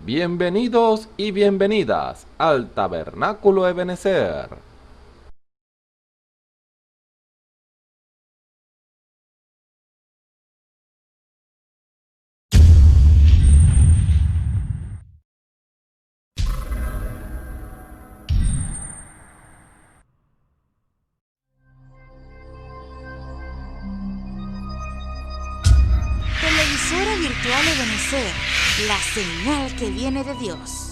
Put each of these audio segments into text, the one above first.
Bienvenidos y bienvenidas al Tabernáculo Ebenezer. Televisora virtual Ebenezer, la señal que viene de Dios.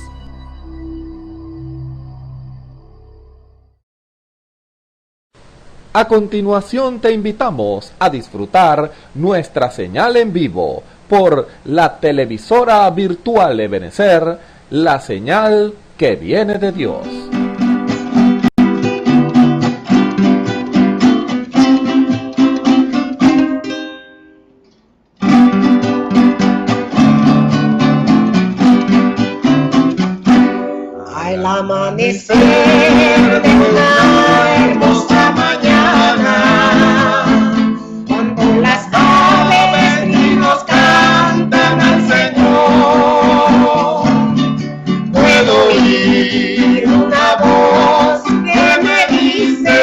A continuación te invitamos a disfrutar nuestra señal en vivo por la televisora virtual Ebenezer, la señal que viene de Dios. Al amanecer de una hermosa mañana, cuando las aves trinos cantan al Señor, puedo oír una voz que me dice: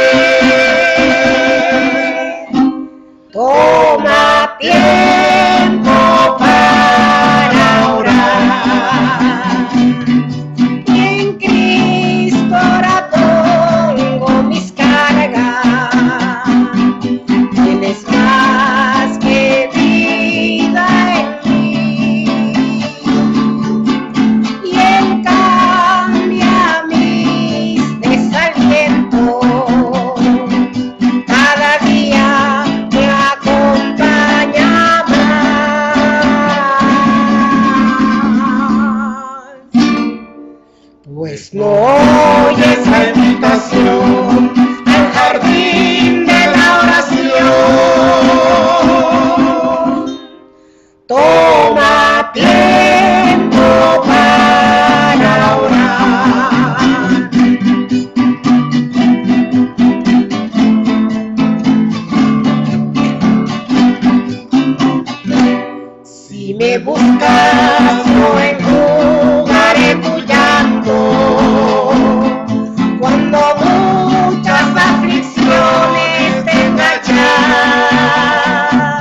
toma tiempo para orar. En Cristo ahora pongo mis cargas. Tienes más que vida en mí, y Él cambia mis desalientos. Cada día me acompaña más. Pues no oyes la invitación al jardín de la oración. Toma tiempo para orar. Si me buscas, no enjugaré tu llanto. Cuando muchas aflicciones tengas ya,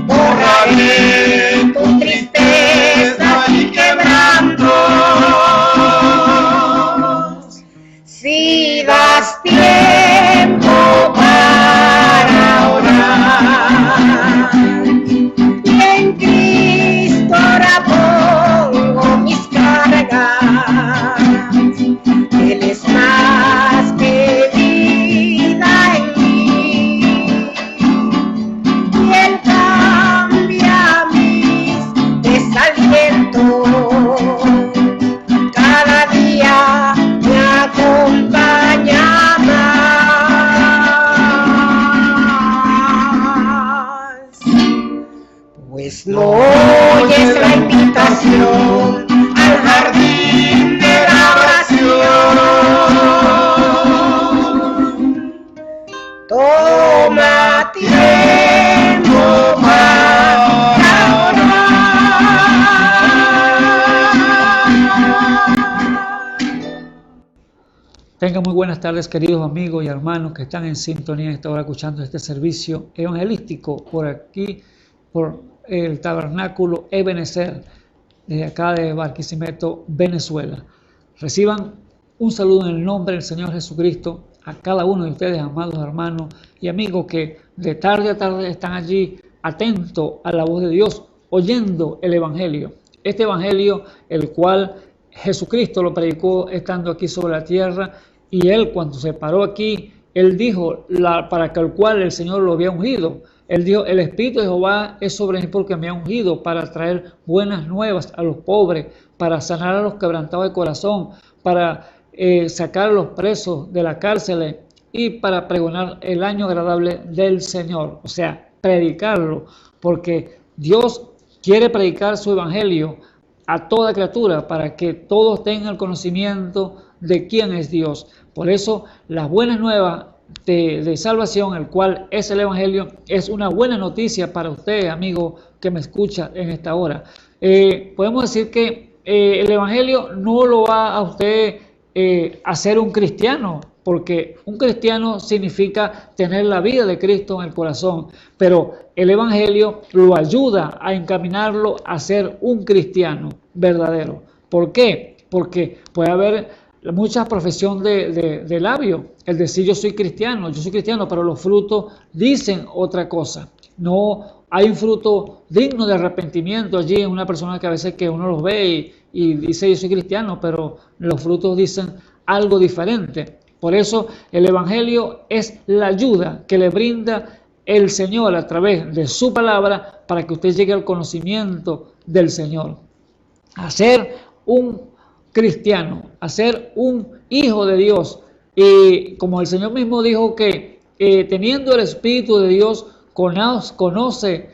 borraré tu tristeza y quebrantos. Si das tiempo para orar, y en Cristo ahora pongo mis cargas. Él es más que vida en mí, y Él cambia mis desalientos. Cada día me acompaña más. Pues no oyes la invitación al jardín de la oración. Toma tiempo para orar. Tengan muy buenas tardes, queridos amigos y hermanos que están en sintonía en esta hora escuchando este servicio evangelístico por aquí, por el Tabernáculo Ebenezer, desde acá de Barquisimeto, Venezuela. Reciban un saludo en el nombre del Señor Jesucristo a cada uno de ustedes, amados hermanos y amigos que de tarde a tarde están allí atentos a la voz de Dios, oyendo el Evangelio. Este Evangelio, el cual Jesucristo lo predicó estando aquí sobre la tierra, y Él cuando se paró aquí, Él dijo para que el cual el Señor lo había ungido. Él dijo: el Espíritu de Jehová es sobre mí porque me ha ungido para traer buenas nuevas a los pobres, para sanar a los quebrantados de corazón, para sacar a los presos de la cárcel y para pregonar el año agradable del Señor. O sea, predicarlo, porque Dios quiere predicar su evangelio a toda criatura para que todos tengan el conocimiento de quién es Dios. Por eso las buenas nuevas de salvación, el cual es el Evangelio, es una buena noticia para usted, amigo que me escucha en esta hora. Podemos decir que el Evangelio no lo va a usted hacer un cristiano, porque un cristiano significa tener la vida de Cristo en el corazón, pero el Evangelio lo ayuda a encaminarlo a ser un cristiano verdadero. ¿Por qué? Porque puede haber mucha profesión de labio, el decir yo soy cristiano, pero los frutos dicen otra cosa. No hay un fruto digno de arrepentimiento allí en una persona que a veces que uno los ve y dice yo soy cristiano, pero los frutos dicen algo diferente. Por eso el Evangelio es la ayuda que le brinda el Señor a través de su palabra para que usted llegue al conocimiento del Señor. A ser un cristiano, a ser un hijo de Dios. Y como el Señor mismo dijo que teniendo el Espíritu de Dios, conoce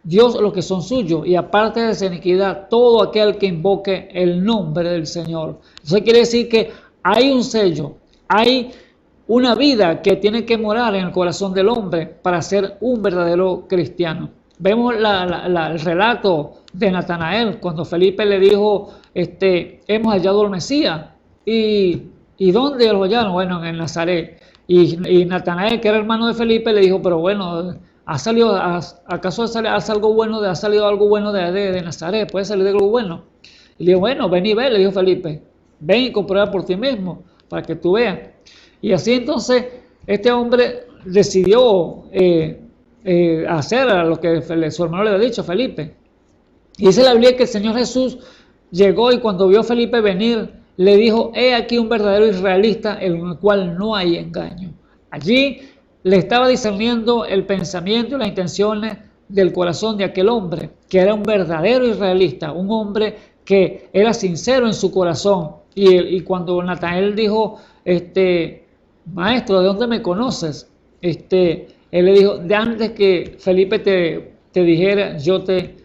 Dios los que son suyos, y aparte de esa iniquidad, todo aquel que invoque el nombre del Señor. Eso quiere decir que hay un sello, hay una vida que tiene que morar en el corazón del hombre para ser un verdadero cristiano. Vemos el relato de Natanael cuando Felipe le dijo, hemos hallado al Mesías. ¿Y dónde lo hallaron? Bueno, en Nazaret. Y Natanael, que era hermano de Felipe, le dijo, pero bueno, ¿acaso ha salido algo bueno de Nazaret? ¿Puede salir de algo bueno? Y le dijo, bueno, ven y ve, le dijo Felipe. Ven y comprueba por ti mismo, para que tú veas. Y así entonces, este hombre decidió hacer lo que su hermano le había dicho, Felipe. Y dice la Biblia que el Señor Jesús llegó y cuando vio a Felipe venir, le dijo, he aquí un verdadero israelita en el cual no hay engaño. Allí le estaba discerniendo el pensamiento y las intenciones del corazón de aquel hombre, que era un verdadero israelita, un hombre que era sincero en su corazón. Y cuando Natanael dijo, maestro, ¿de dónde me conoces? Él le dijo, de antes que Felipe te dijera, yo te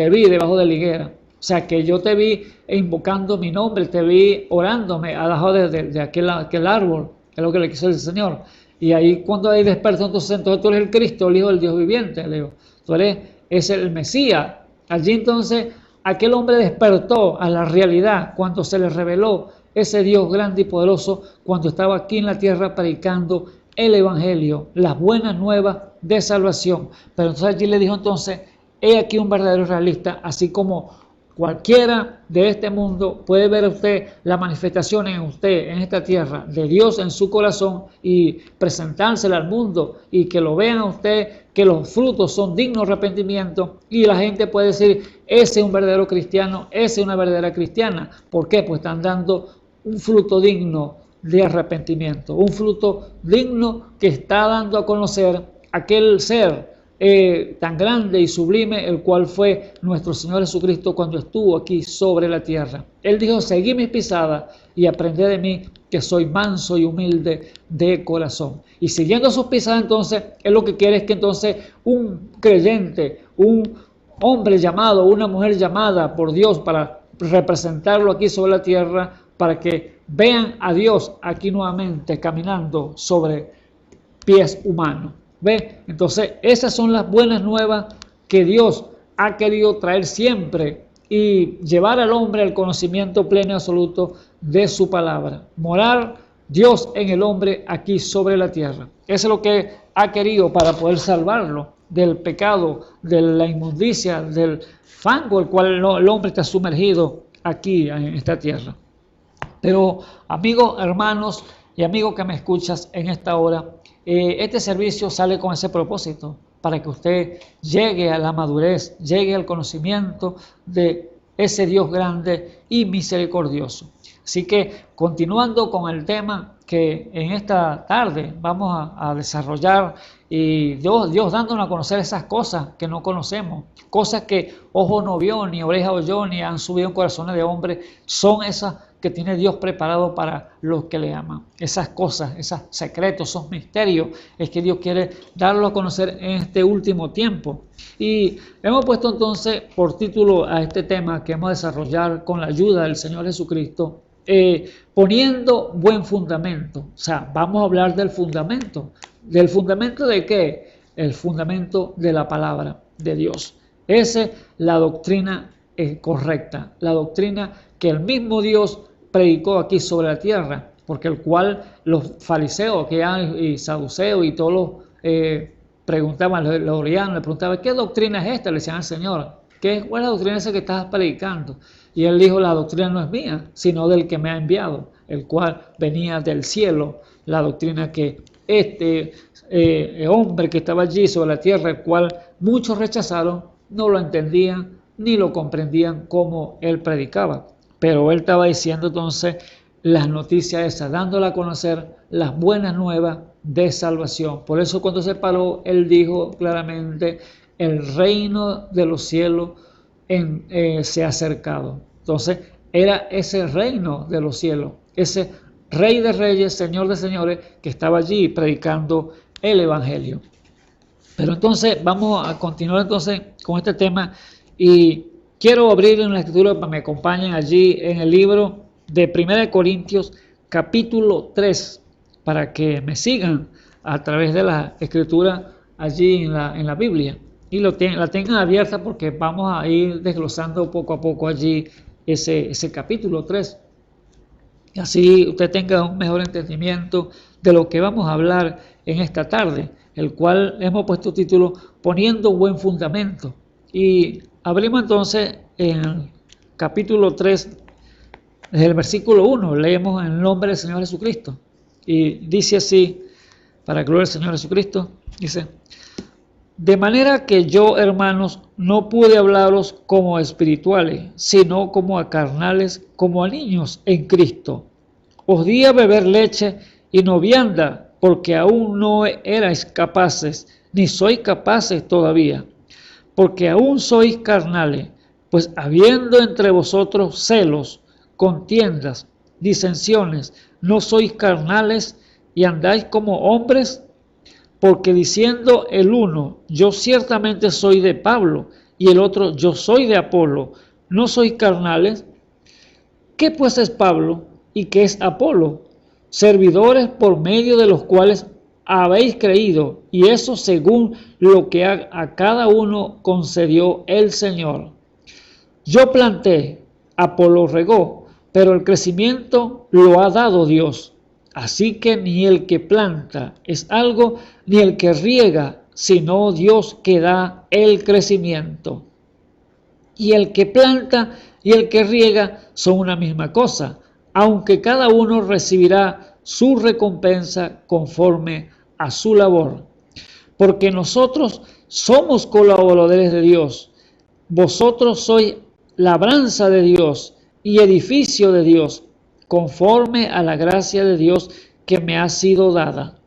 vi debajo de la higuera. O sea, que yo te vi invocando mi nombre, te vi orándome abajo de aquel árbol, que es lo que le quiso el Señor. Y ahí cuando ahí despertó, entonces tú eres el Cristo, el Hijo del Dios viviente. Le digo, es el Mesías. Allí entonces aquel hombre despertó a la realidad cuando se le reveló ese Dios grande y poderoso cuando estaba aquí en la tierra predicando el Evangelio, las buenas nuevas de salvación. Pero entonces allí le dijo entonces, he aquí un verdadero israelita, así como cualquiera de este mundo puede ver usted la manifestación en usted, en esta tierra, de Dios en su corazón y presentársela al mundo y que lo vean a usted, que los frutos son dignos de arrepentimiento y la gente puede decir, ese es un verdadero cristiano, esa es una verdadera cristiana. ¿Por qué? Pues están dando un fruto digno de arrepentimiento, un fruto digno que está dando a conocer aquel ser tan grande y sublime, el cual fue nuestro Señor Jesucristo cuando estuvo aquí sobre la tierra. Él dijo, seguí mis pisadas y aprended de mí, que soy manso y humilde de corazón. Y siguiendo sus pisadas, entonces, él lo que quiere es que entonces un creyente, un hombre llamado, una mujer llamada por Dios para representarlo aquí sobre la tierra, para que vean a Dios aquí nuevamente caminando sobre pies humanos. ¿Ve? Entonces, esas son las buenas nuevas que Dios ha querido traer siempre y llevar al hombre al conocimiento pleno y absoluto de su palabra. Morar Dios en el hombre aquí sobre la tierra. Eso es lo que ha querido para poder salvarlo del pecado, de la inmundicia, del fango el cual el hombre está sumergido aquí en esta tierra. Pero, amigos, hermanos y amigos que me escuchas en esta hora, este servicio sale con ese propósito, para que usted llegue a la madurez, llegue al conocimiento de ese Dios grande y misericordioso. Así que, continuando con el tema que en esta tarde vamos a desarrollar, y Dios dándonos a conocer esas cosas que no conocemos, cosas que ojo no vio, ni oreja oyó, ni han subido en corazones de hombre, son esas que tiene Dios preparado para los que le aman. Esas cosas, esos secretos, esos misterios, es que Dios quiere darlo a conocer en este último tiempo. Y hemos puesto entonces por título a este tema que vamos a desarrollar con la ayuda del Señor Jesucristo, poniendo buen fundamento. O sea, vamos a hablar del fundamento. ¿Del fundamento de qué? El fundamento de la palabra de Dios. Esa es la doctrina correcta, la doctrina que el mismo Dios predicó aquí sobre la tierra, porque el cual los fariseos y saduceos y todos los preguntaban, los orianos le preguntaban, ¿qué doctrina es esta? Le decían al Señor, ¿cuál es la doctrina esa que estás predicando? Y él dijo, la doctrina no es mía, sino del que me ha enviado, el cual venía del cielo, la doctrina que este hombre que estaba allí sobre la tierra, el cual muchos rechazaron, no lo entendían ni lo comprendían como él predicaba. Pero él estaba diciendo entonces las noticias esas, dándole a conocer las buenas nuevas de salvación. Por eso cuando se paró, él dijo claramente, el reino de los cielos se ha acercado. Entonces era ese reino de los cielos, ese Rey de Reyes, Señor de Señores, que estaba allí predicando el Evangelio. Pero entonces vamos a continuar entonces con este tema y quiero abrir en la escritura para que me acompañen allí en el libro de 1 Corintios capítulo 3 para que me sigan a través de la escritura allí en la Biblia y la tengan abierta porque vamos a ir desglosando poco a poco allí ese capítulo 3. Y así usted tenga un mejor entendimiento de lo que vamos a hablar en esta tarde, el cual hemos puesto título Poniendo buen fundamento. Y abrimos entonces en el capítulo 3, desde el versículo 1, leemos en el nombre del Señor Jesucristo. Y dice así, para gloria del Señor Jesucristo, dice, de manera que yo, hermanos, no pude hablaros como a espirituales, sino como a carnales, como a niños en Cristo. Os di a beber leche y no vianda, porque aún no erais capaces, ni sois capaces todavía, porque aún sois carnales, pues habiendo entre vosotros celos, contiendas, disensiones, ¿no sois carnales y andáis como hombres? Porque diciendo el uno, yo ciertamente soy de Pablo, y el otro, yo soy de Apolo, ¿no sois carnales? ¿Qué pues es Pablo y qué es Apolo? Servidores por medio de los cuales habéis creído, y eso según lo que a cada uno concedió el Señor. Yo planté, Apolo regó, pero el crecimiento lo ha dado Dios. Así que ni el que planta es algo, ni el que riega, sino Dios que da el crecimiento. Y el que planta y el que riega son una misma cosa, aunque cada uno recibirá su recompensa conforme a su labor. Porque nosotros somos colaboradores de Dios. Vosotros sois labranza de Dios y edificio de Dios, conforme a la gracia de Dios que me ha sido dada.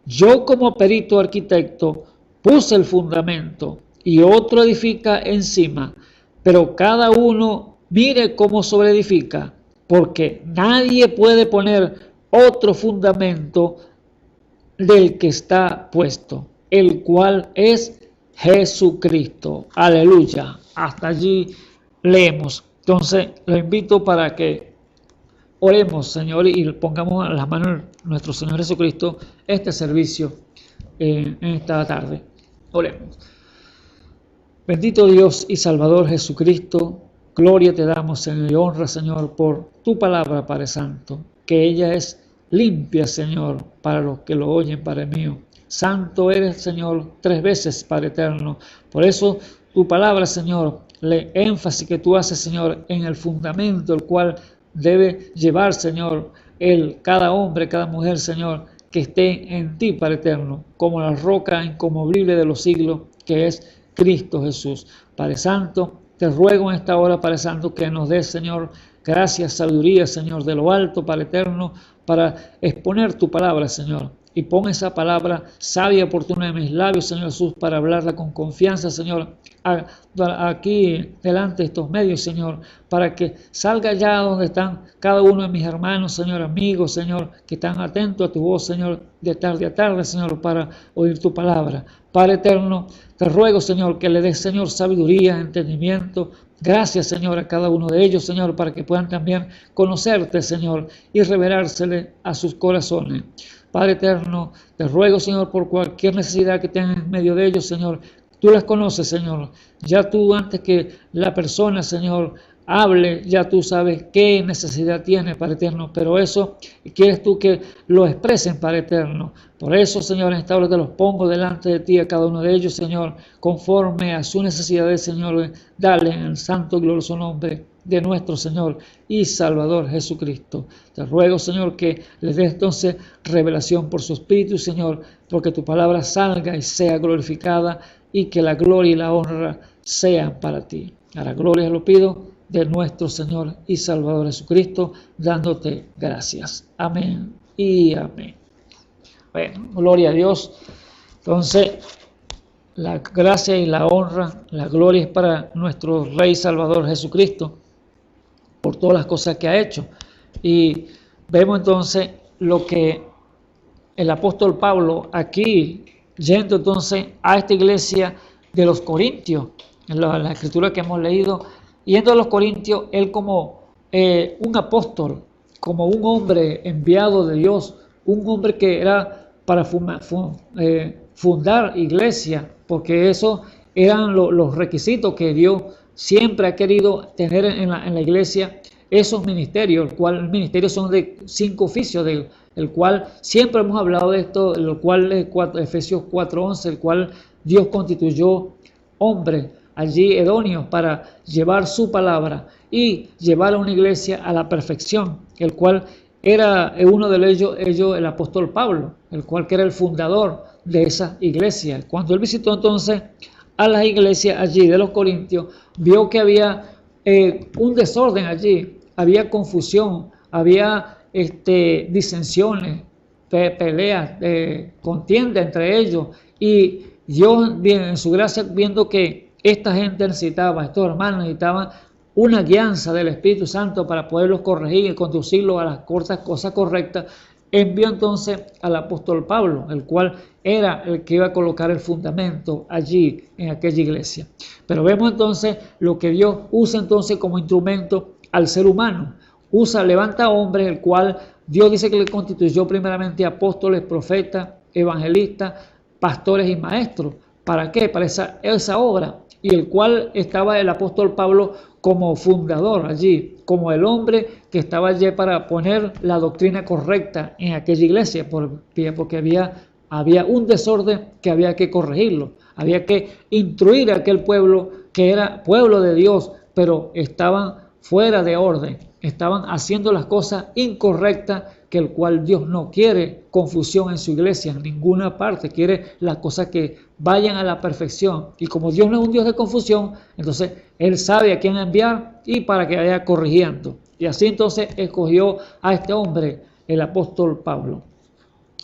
Yo como perito arquitecto puse el fundamento y otro edifica encima, pero cada uno mire cómo sobreedifica, porque nadie puede poner otro fundamento del que está puesto, el cual es Jesucristo. Aleluya. Hasta allí leemos. Entonces, lo invito para que oremos, Señor, y pongamos en las manos de nuestro Señor Jesucristo este servicio en esta tarde. Oremos. Bendito Dios y Salvador Jesucristo, gloria te damos, Señor, y honra, Señor, por tu palabra, Padre Santo, que ella es limpia, Señor, para los que lo oyen, Padre mío. Santo eres, Señor, 3 veces, Padre eterno. Por eso tu palabra, Señor, le énfasis que tú haces, Señor, en el fundamento, el cual debe llevar, Señor, cada hombre, cada mujer, Señor, que esté en ti, Padre eterno, como la roca inconmovible de los siglos, que es Cristo Jesús. Padre Santo, te ruego en esta hora, Padre Santo, que nos des, Señor, gracias, sabiduría, Señor, de lo alto, Padre eterno, para exponer tu palabra, Señor. Y pon esa palabra sabia y oportuna en mis labios, Señor Jesús, para hablarla con confianza, Señor, aquí delante de estos medios, Señor, para que salga allá donde están cada uno de mis hermanos, Señor, amigos, Señor, que están atentos a tu voz, Señor, de tarde a tarde, Señor, para oír tu palabra. Padre eterno, te ruego, Señor, que le des, Señor, sabiduría, entendimiento. Gracias, Señor, a cada uno de ellos, Señor, para que puedan también conocerte, Señor, y revelársele a sus corazones. Padre eterno, te ruego, Señor, por cualquier necesidad que tengan en medio de ellos, Señor, Tú las conoces, Señor. Ya tú, antes que la persona, Señor, hable, ya tú sabes qué necesidad tiene, Padre eterno, pero eso quieres tú que lo expresen, Padre eterno. Por eso, Señor, en esta hora te los pongo delante de ti a cada uno de ellos, Señor, conforme a sus necesidades, Señor. Dale en el santo y glorioso nombre de nuestro Señor y Salvador Jesucristo. Te ruego, Señor, que les des entonces revelación por su Espíritu, Señor, porque tu palabra salga y sea glorificada y que la gloria y la honra sean para ti. A la gloria lo pido de nuestro Señor y Salvador Jesucristo, dándote gracias. Amén y amén. Bueno, gloria a Dios. Entonces, la gracia y la honra, la gloria es para nuestro Rey Salvador Jesucristo, por todas las cosas que ha hecho. Y vemos entonces lo que el apóstol Pablo aquí, yendo entonces a esta iglesia de los Corintios, en la escritura que hemos leído, yendo a los Corintios, él como un apóstol, como un hombre enviado de Dios, un hombre que era para fundar iglesia, porque esos eran los requisitos que Dios siempre ha querido tener en la iglesia, esos ministerios, el ministerio son de 5 oficios, el cual siempre hemos hablado de esto, el cual es Efesios 4:11, el cual Dios constituyó hombres allí idóneos para llevar su palabra y llevar a una iglesia a la perfección, el cual era uno de ellos el apóstol Pablo, el cual que era el fundador de esa iglesia. Cuando él visitó entonces a las iglesias allí de los Corintios, vio que había un desorden allí, había confusión, había disensiones, peleas, contienda entre ellos, y Dios en su gracia, viendo que esta gente necesitaba, estos hermanos necesitaban una guianza del Espíritu Santo para poderlos corregir y conducirlos a las cosas correctas, envió entonces al apóstol Pablo, el cual era el que iba a colocar el fundamento allí en aquella iglesia. Pero vemos entonces lo que Dios usa entonces como instrumento al ser humano. Levanta hombres, el cual Dios dice que le constituyó primeramente apóstoles, profetas, evangelistas, pastores y maestros. ¿Para qué? Para esa obra. Y el cual estaba el apóstol Pablo como fundador allí, como el hombre que estaba allí para poner la doctrina correcta en aquella iglesia, porque había un desorden que había que corregirlo. Había que instruir a aquel pueblo que era pueblo de Dios, pero estaban fuera de orden, estaban haciendo las cosas incorrectas, que el cual Dios no quiere confusión en su iglesia, en ninguna parte, quiere las cosas que vayan a la perfección. Y como Dios no es un Dios de confusión, entonces Él sabe a quién enviar y para que vaya corrigiendo. Y así entonces escogió a este hombre, el apóstol Pablo.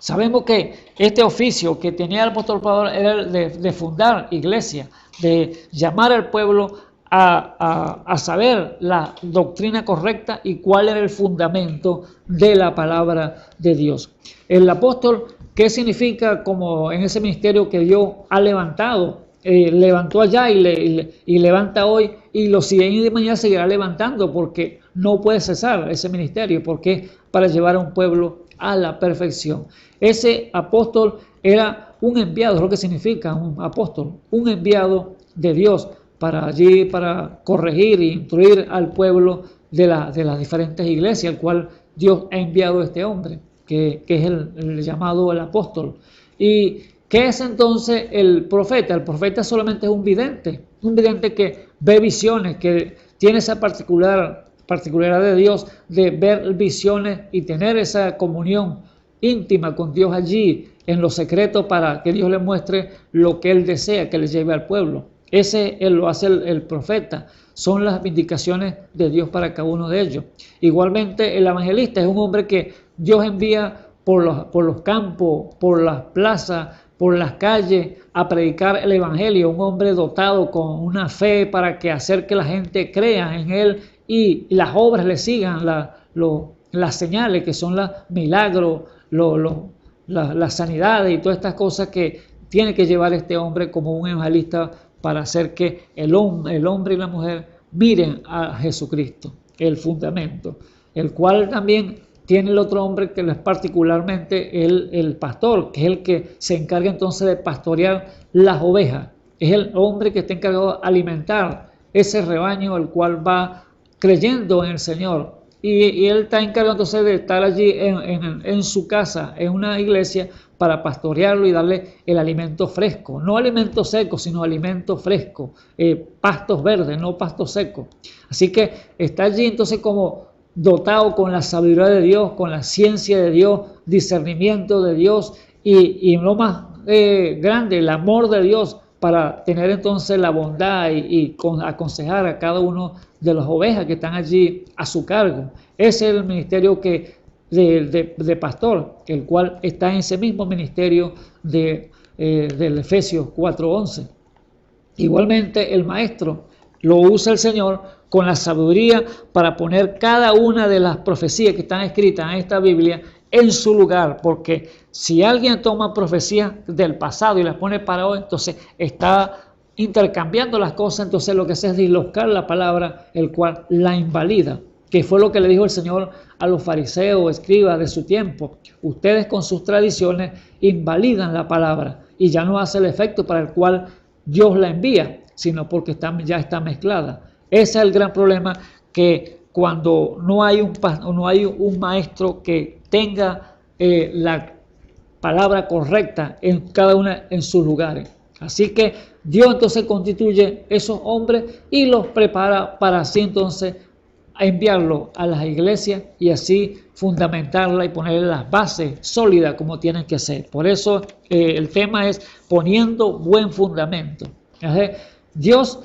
Sabemos que este oficio que tenía el apóstol Pablo era el de fundar iglesia, de llamar al pueblo a saber la doctrina correcta y cuál era el fundamento de la palabra de Dios. El apóstol, ¿qué significa? Como en ese ministerio que Dios ha levantado, levantó allá y levanta hoy, y lo siguiente de mañana seguirá levantando, porque no puede cesar ese ministerio, porque es para llevar a un pueblo a la perfección. Ese apóstol era un enviado, es lo que significa un apóstol, un enviado de Dios para corregir e instruir al pueblo de las diferentes iglesias, al cual Dios ha enviado a este hombre, que es el llamado el apóstol. ¿Y qué es entonces el profeta? El profeta solamente es un vidente que ve visiones, que tiene esa particularidad de Dios de ver visiones y tener esa comunión íntima con Dios allí en lo secreto, para que Dios le muestre lo que Él desea que le lleve al pueblo. Él lo hace el profeta. Son las indicaciones de Dios para cada uno de ellos. Igualmente el evangelista es un hombre que Dios envía por los campos, por las plazas, por las calles, a predicar el evangelio. Un hombre dotado con una fe para que hacer que la gente crea en él y las obras le sigan, las señales que son los milagros, las sanidades y todas estas cosas que tiene que llevar este hombre como un evangelista, para hacer que el hombre y la mujer miren a Jesucristo, el fundamento, el cual también tiene el otro hombre que es particularmente el pastor, que es el que se encarga entonces de pastorear las ovejas, es el hombre que está encargado de alimentar ese rebaño, el cual va creyendo en el Señor. Y él está encargado entonces de estar allí en su casa, en una iglesia, para pastorearlo y darle el alimento fresco. No alimento seco, sino alimento fresco. Pastos verdes, no pastos secos. Así que está allí entonces como dotado con la sabiduría de Dios, con la ciencia de Dios, discernimiento de Dios y lo más grande, el amor de Dios, para tener entonces la bondad y aconsejar a cada uno de las ovejas que están allí a su cargo. Ese es el ministerio de pastor, el cual está en ese mismo ministerio del Efesios 4:11. Igualmente el maestro lo usa el Señor con la sabiduría para poner cada una de las profecías que están escritas en esta Biblia en su lugar, porque si alguien toma profecías del pasado y las pone para hoy, entonces está intercambiando las cosas, entonces lo que hace es dislocar la palabra, el cual la invalida, que fue lo que le dijo el Señor a los fariseos, escribas de su tiempo. Ustedes con sus tradiciones invalidan la palabra y ya no hace el efecto para el cual Dios la envía, sino porque ya está mezclada. Ese es el gran problema, que cuando no hay un maestro que tenga la palabra correcta en cada una en sus lugares. Así que Dios entonces constituye esos hombres y los prepara para así entonces enviarlo a las iglesias y así fundamentarla y ponerle las bases sólidas como tienen que ser. Por eso el tema es poniendo buen fundamento. Dios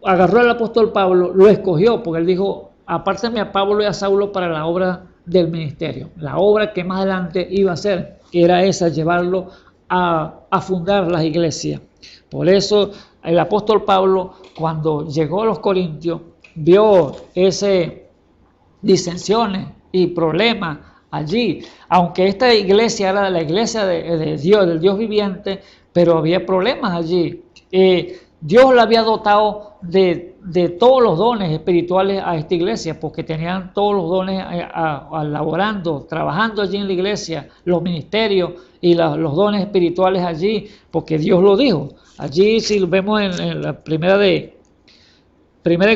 agarró al apóstol Pablo, lo escogió, porque él dijo: apártame a Pablo y a Saulo para la obra del ministerio. La obra que más adelante iba a hacer era esa, llevarlo a fundar las iglesias. Por eso el apóstol Pablo, cuando llegó a los Corintios, vio ese disensiones y problemas allí. Aunque esta iglesia era la iglesia de Dios, del Dios viviente, pero había problemas allí. Dios la había dotado de todos los dones espirituales a esta iglesia, porque tenían todos los dones laborando, trabajando allí en la iglesia, los ministerios y los dones espirituales allí, porque Dios lo dijo. Allí, si lo vemos en la primera de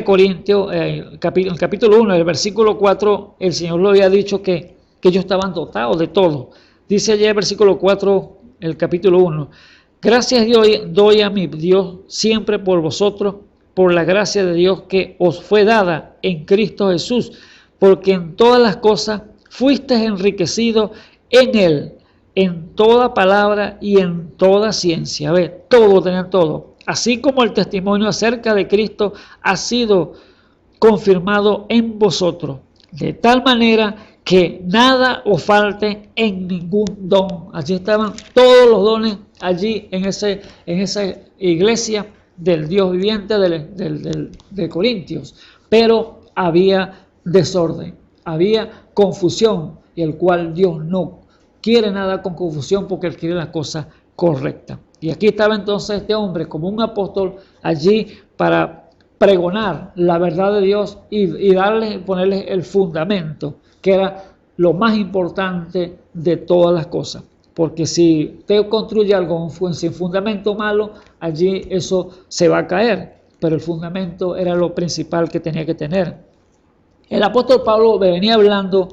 Corintios, el capítulo 1, el versículo 4, el Señor lo había dicho que ellos estaban dotados de todo. Dice allí el versículo 4, el capítulo 1: gracias doy a mi Dios siempre por vosotros, por la gracia de Dios que os fue dada en Cristo Jesús, porque en todas las cosas fuisteis enriquecidos en Él, en toda palabra y en toda ciencia. Todo, tenían todo. Así como el testimonio acerca de Cristo ha sido confirmado en vosotros, de tal manera que nada os falte en ningún don. Allí estaban todos los dones, allí en esa iglesia del Dios viviente de Corintios. Pero había desorden, había confusión, y el cual Dios no quiere nada con confusión, porque Él quiere las cosas correctas. Y aquí estaba entonces este hombre como un apóstol allí para pregonar la verdad de Dios y ponerle el fundamento, que era lo más importante de todas las cosas. Porque si usted construye algo sin fundamento malo, allí eso se va a caer. Pero el fundamento era lo principal que tenía que tener. El apóstol Pablo venía hablando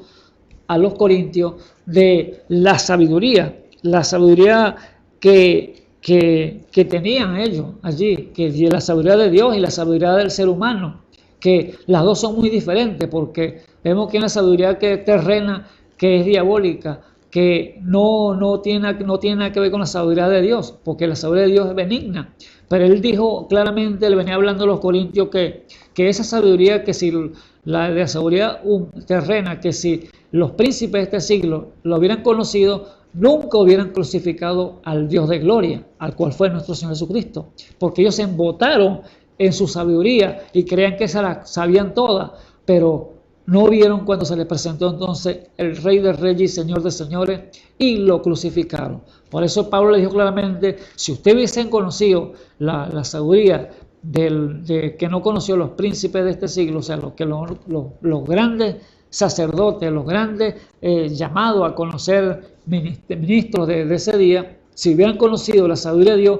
a los corintios de la sabiduría que tenían ellos allí, que la sabiduría de Dios y la sabiduría del ser humano, que las dos son muy diferentes, porque vemos que hay una sabiduría que es terrena, que es diabólica, que no tiene nada que ver con la sabiduría de Dios, porque la sabiduría de Dios es benigna. Pero él dijo claramente, le venía hablando a los corintios, que esa sabiduría, que si la de sabiduría terrena, que si los príncipes de este siglo lo hubieran conocido, nunca hubieran crucificado al Dios de gloria, al cual fue nuestro Señor Jesucristo, porque ellos se embotaron en su sabiduría y creían que se la sabían todas, pero no vieron cuando se les presentó entonces el Rey de Reyes y Señor de Señores, y lo crucificaron. Por eso Pablo le dijo claramente: si ustedes hubiesen conocido la sabiduría que no conoció los príncipes de este siglo, o sea, los grandes sacerdotes, los grandes llamados a conocer ministros de ese día, si hubieran conocido la sabiduría de Dios,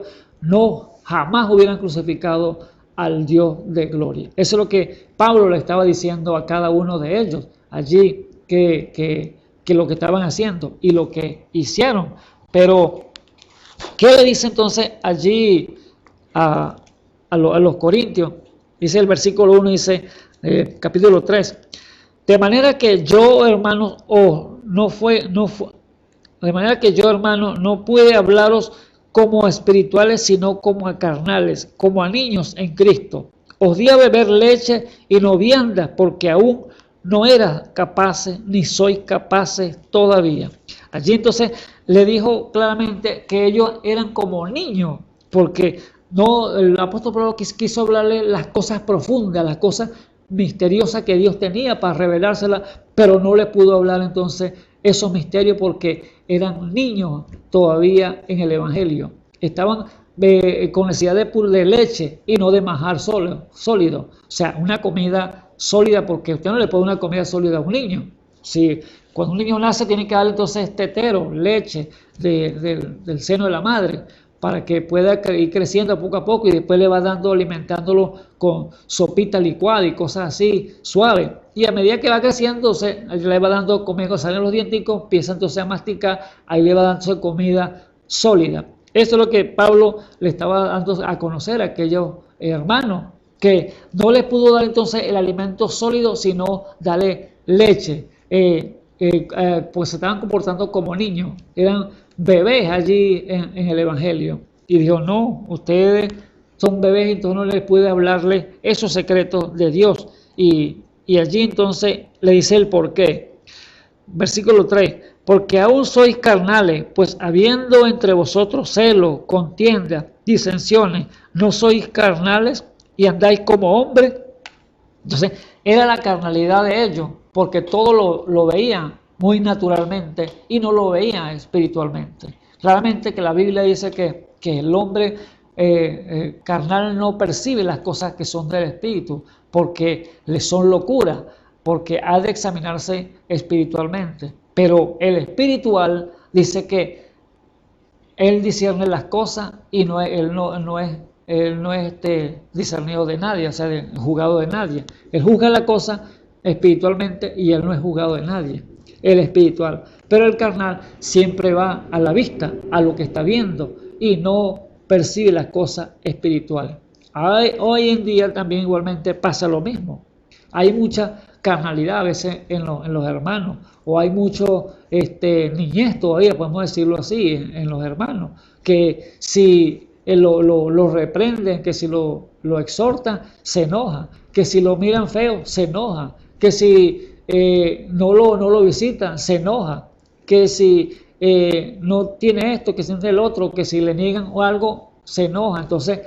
jamás hubieran crucificado al Dios de gloria. Eso es lo que Pablo le estaba diciendo a cada uno de ellos allí, que lo que estaban haciendo y lo que hicieron. Pero, ¿qué le dice entonces allí a los corintios? Dice el versículo 1, dice, capítulo 3, de manera que yo, hermanos, de manera que yo, hermano, no pude hablaros como a espirituales, sino como a carnales, como a niños en Cristo. Os di a beber leche y no viandas, porque aún no eras capaces, ni sois capaces todavía. Allí entonces le dijo claramente que ellos eran como niños, porque no, el apóstol Pablo quiso hablarle las cosas profundas, las cosas misteriosas que Dios tenía para revelárselas, pero no le pudo hablar entonces esos misterios porque eran niños todavía en el Evangelio. Estaban con necesidad de leche y no de manjar sólido. O sea, una comida sólida, porque usted no le puede dar una comida sólida a un niño. Si cuando un niño nace tiene que darle entonces tetero, leche del seno de la madre, para que pueda ir creciendo poco a poco, y después le va alimentándolo con sopita licuada y cosas así, suaves. Y a medida que va creciendo, le va dando comida, cuando salen los dienticos, empieza entonces a masticar, ahí le va dando comida sólida. Eso es lo que Pablo le estaba dando a conocer a aquellos hermanos, que no les pudo dar entonces el alimento sólido, sino darle leche. Pues se estaban comportando como niños, eran bebés allí en el Evangelio. Y dijo, no, ustedes son bebés, entonces no les puede hablarle esos secretos de Dios. Y allí entonces le dice el por qué. Versículo 3, porque aún sois carnales, pues habiendo entre vosotros celos, contiendas, disensiones, no sois carnales y andáis como hombres. Entonces era la carnalidad de ellos, porque todo lo veían muy naturalmente y no lo veían espiritualmente. Claramente que la Biblia dice que el hombre carnal no percibe las cosas que son del espíritu, porque le son locura, porque ha de examinarse espiritualmente. Pero el espiritual dice que él discierne las cosas y él no es discernido de nadie, o sea, juzgado de nadie. Él juzga la cosa espiritualmente y él no es juzgado de nadie, el espiritual. Pero el carnal siempre va a la vista, a lo que está viendo, y no percibe las cosas espirituales. Hoy en día también igualmente pasa lo mismo. Hay mucha carnalidad a veces en los hermanos, o hay mucho niñez todavía, podemos decirlo así, en los hermanos, que si lo reprenden, que si lo exhortan, se enoja, que si lo miran feo, se enoja, que si no lo visitan, se enoja, que si no tiene esto, que si no tiene el otro, que si le niegan o algo, se enoja. Entonces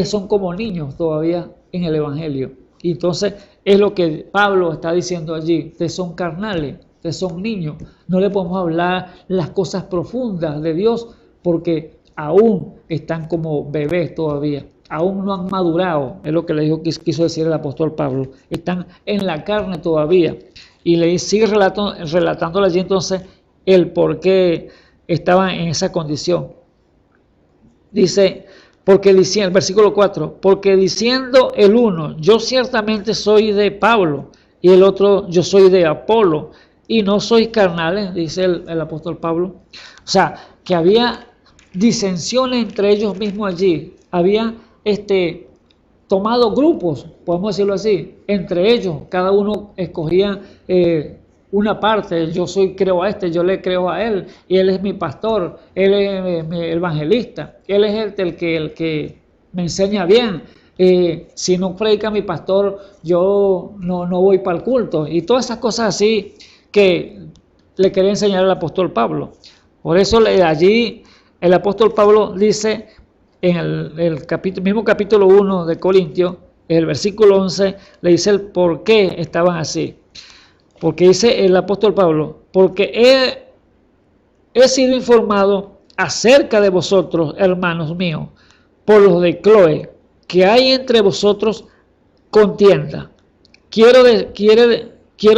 son como niños todavía en el Evangelio. Y entonces es lo que Pablo está diciendo allí. Ustedes son carnales, ustedes son niños. No le podemos hablar las cosas profundas de Dios porque aún están como bebés todavía. Aún no han madurado, es lo que le quiso decir el apóstol Pablo. Están en la carne todavía. Y le sigue relatándole allí entonces el por qué estaban en esa condición. Dice, el versículo 4, porque diciendo el uno, yo ciertamente soy de Pablo, y el otro, yo soy de Apolo, y no sois carnales, dice el apóstol Pablo. O sea, que había disensiones entre ellos mismos allí, había tomado grupos, podemos decirlo así, entre ellos, cada uno escogía una parte. Yo creo a yo le creo a él, y él es mi pastor, él es mi evangelista, él es el que me enseña bien. Si no predica mi pastor, yo no voy para el culto, y todas esas cosas así que le quería enseñar al apóstol Pablo. Por eso allí el apóstol Pablo dice en el mismo capítulo 1 de Corintios, en el versículo 11, le dice el por qué estaban así. Porque dice el apóstol Pablo, porque he sido informado acerca de vosotros, hermanos míos, por los de Cloé, que hay entre vosotros contienda. Quiero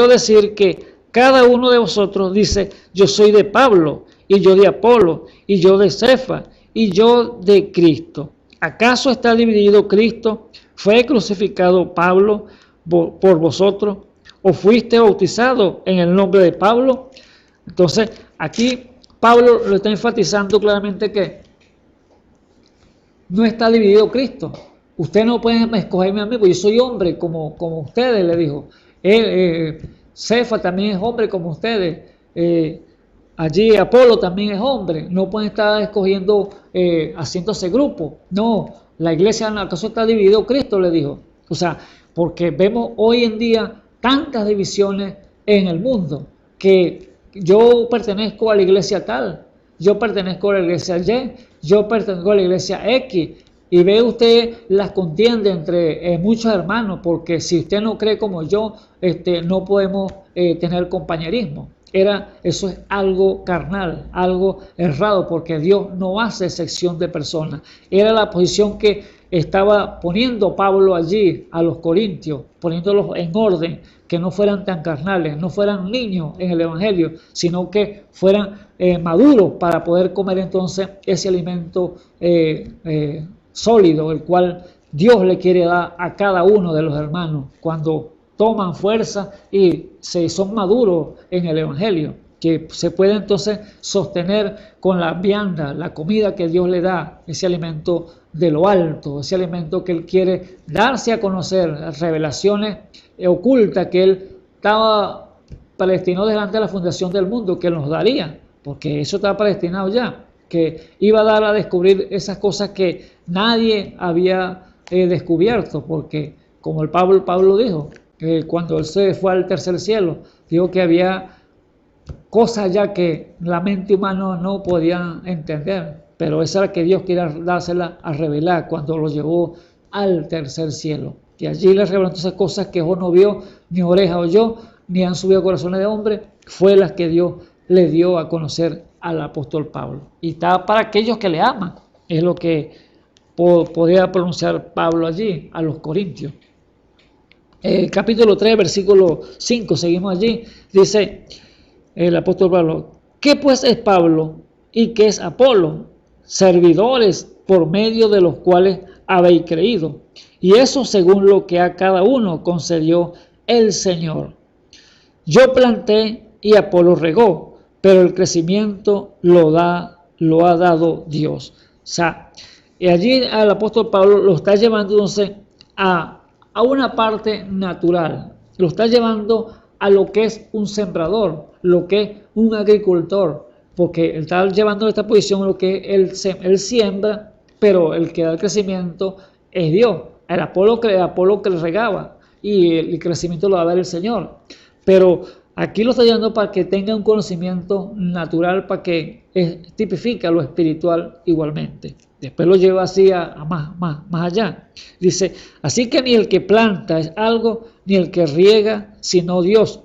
decir que cada uno de vosotros dice, yo soy de Pablo, y yo de Apolo, y yo de Cefas, y yo de Cristo. ¿Acaso está dividido Cristo? ¿Fue crucificado Pablo por vosotros? ¿O fuiste bautizado en el nombre de Pablo? Entonces, aquí Pablo lo está enfatizando claramente que no está dividido Cristo. Ustedes no pueden escogerme a mí, porque yo soy hombre como ustedes, le dijo. Cefa también es hombre como ustedes. Allí Apolo también es hombre. No pueden estar escogiendo, haciéndose grupo. No, la iglesia acaso está dividido Cristo, le dijo. O sea, porque vemos hoy en día tantas divisiones en el mundo, que yo pertenezco a la iglesia tal, yo pertenezco a la iglesia Y, yo pertenezco a la iglesia X, y ve usted las contiendas entre muchos hermanos, porque si usted no cree como yo, no podemos tener compañerismo. Eso es algo carnal, algo errado, porque Dios no hace excepción de personas. Era la posición que estaba poniendo Pablo allí a los corintios, poniéndolos en orden, que no fueran tan carnales, no fueran niños en el evangelio, sino que fueran maduros para poder comer entonces ese alimento sólido, el cual Dios le quiere dar a cada uno de los hermanos cuando toman fuerza y son maduros en el evangelio, que se puede entonces sostener con la vianda, la comida que Dios le da, ese alimento de lo alto, ese alimento que Él quiere darse a conocer, las revelaciones ocultas que Él estaba predestinado delante de la fundación del mundo, que Él nos daría, porque eso estaba predestinado ya, que iba a dar a descubrir esas cosas que nadie había descubierto, porque como el Pablo dijo, cuando Él se fue al tercer cielo, dijo que había cosas ya que la mente humana no podía entender, pero esa era que Dios quería dársela a revelar cuando lo llevó al tercer cielo. Y allí le reveló entonces cosas que ojo no vio, ni oreja oyó, ni han subido a corazones de hombre, fue las que Dios le dio a conocer al apóstol Pablo. Y está para aquellos que le aman, es lo que podía pronunciar Pablo allí a los corintios. Capítulo 3, versículo 5, seguimos allí, dice el apóstol Pablo: ¿qué pues es Pablo y qué es Apolo? Servidores por medio de los cuales habéis creído, y eso según lo que a cada uno concedió el Señor. Yo planté y Apolo regó, pero el crecimiento lo ha dado Dios. O sea, y allí el apóstol Pablo lo está llevando entonces a una parte natural, lo está llevando a lo que es un sembrador, lo que es un agricultor, porque él está llevando a esta posición lo que él siembra, pero el que da el crecimiento es Dios. El Apolo que le regaba, y el crecimiento lo va a dar el Señor. Pero aquí lo está llevando para que tenga un conocimiento natural, para que tipifica lo espiritual igualmente. Después lo lleva así a más allá. Dice: así que ni el que planta es algo, ni el que riega, sino Dios,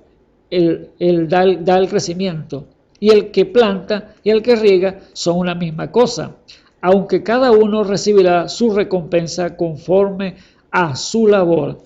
él da el crecimiento. Y el que planta y el que riega son una misma cosa, aunque cada uno recibirá su recompensa conforme a su labor.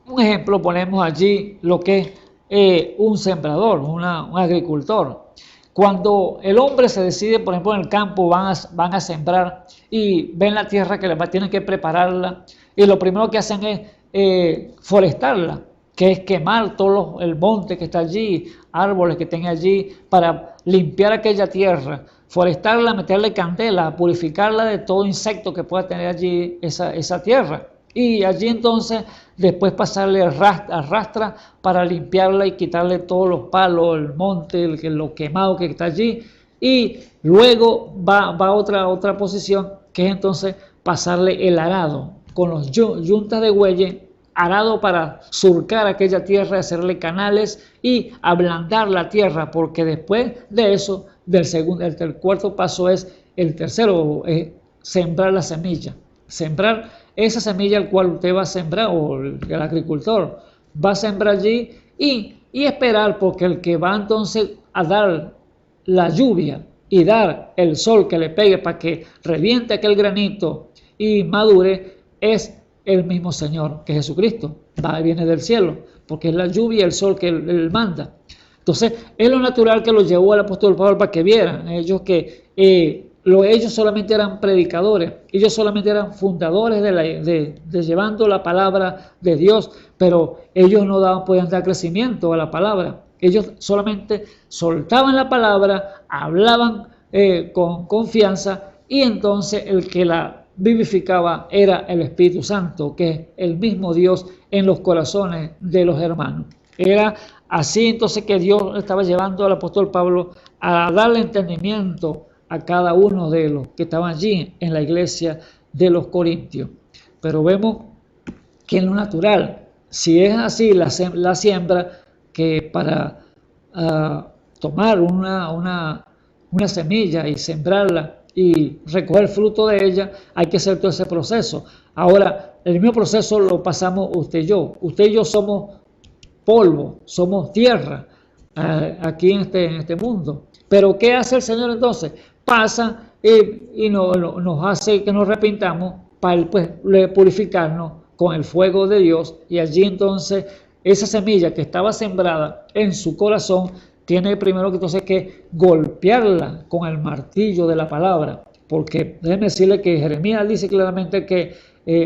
Un ejemplo ponemos allí lo que es un sembrador, un agricultor. Cuando el hombre se decide, por ejemplo, en el campo van a sembrar y ven la tierra que tienen que prepararla, y lo primero que hacen es forestarla, que es quemar todo el monte que está allí, árboles que estén allí, para limpiar aquella tierra, forestarla, meterle candela, purificarla de todo insecto que pueda tener allí esa tierra. Y allí entonces después pasarle arrastra para limpiarla y quitarle todos los palos, el monte, lo quemado que está allí. Y luego va a otra posición, que es entonces pasarle el arado con los yuntas de bueyes, arado para surcar aquella tierra, hacerle canales y ablandar la tierra, porque después de eso, el cuarto paso es el tercero, es sembrar la semilla. Sembrar esa semilla al cual usted va a sembrar, o el agricultor va a sembrar allí, y esperar, porque el que va entonces a dar la lluvia y dar el sol que le pegue para que reviente aquel granito y madure es el mismo Señor, que Jesucristo, viene del cielo, porque es la lluvia y el sol que él manda. Entonces es lo natural que lo llevó al apóstol Pablo para que vieran ellos que ellos solamente eran predicadores, ellos solamente eran fundadores de llevando la palabra de Dios, pero ellos no podían dar crecimiento a la palabra. Ellos solamente soltaban la palabra, hablaban con confianza, y entonces el que la vivificaba era el Espíritu Santo, que es el mismo Dios en los corazones de los hermanos. Era así entonces que Dios estaba llevando al apóstol Pablo a darle entendimiento a cada uno de los que estaban allí en la iglesia de los Corintios. Pero vemos que en lo natural, si es así la siembra, que para tomar una semilla y sembrarla y recoger fruto de ella, hay que hacer todo ese proceso. Ahora, el mismo proceso lo pasamos usted y yo. Usted y yo somos polvo, somos tierra aquí en este mundo. Pero ¿qué hace el Señor entonces? Pasa y nos hace que nos arrepintamos para purificarnos con el fuego de Dios, y allí entonces esa semilla que estaba sembrada en su corazón tiene primero que entonces que golpearla con el martillo de la palabra, porque déjeme decirle que Jeremías dice claramente que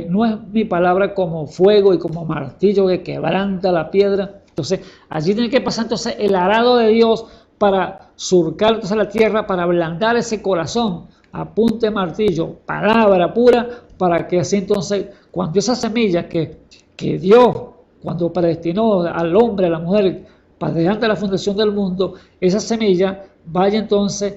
no es mi palabra como fuego y como martillo que quebranta la piedra. Entonces allí tiene que pasar entonces el arado de Dios para surcar entonces la tierra, para ablandar ese corazón a punta de martillo, palabra pura, para que así entonces cuando esa semilla que Dios, cuando predestinó al hombre, a la mujer, para delante de la fundación del mundo, esa semilla vaya entonces,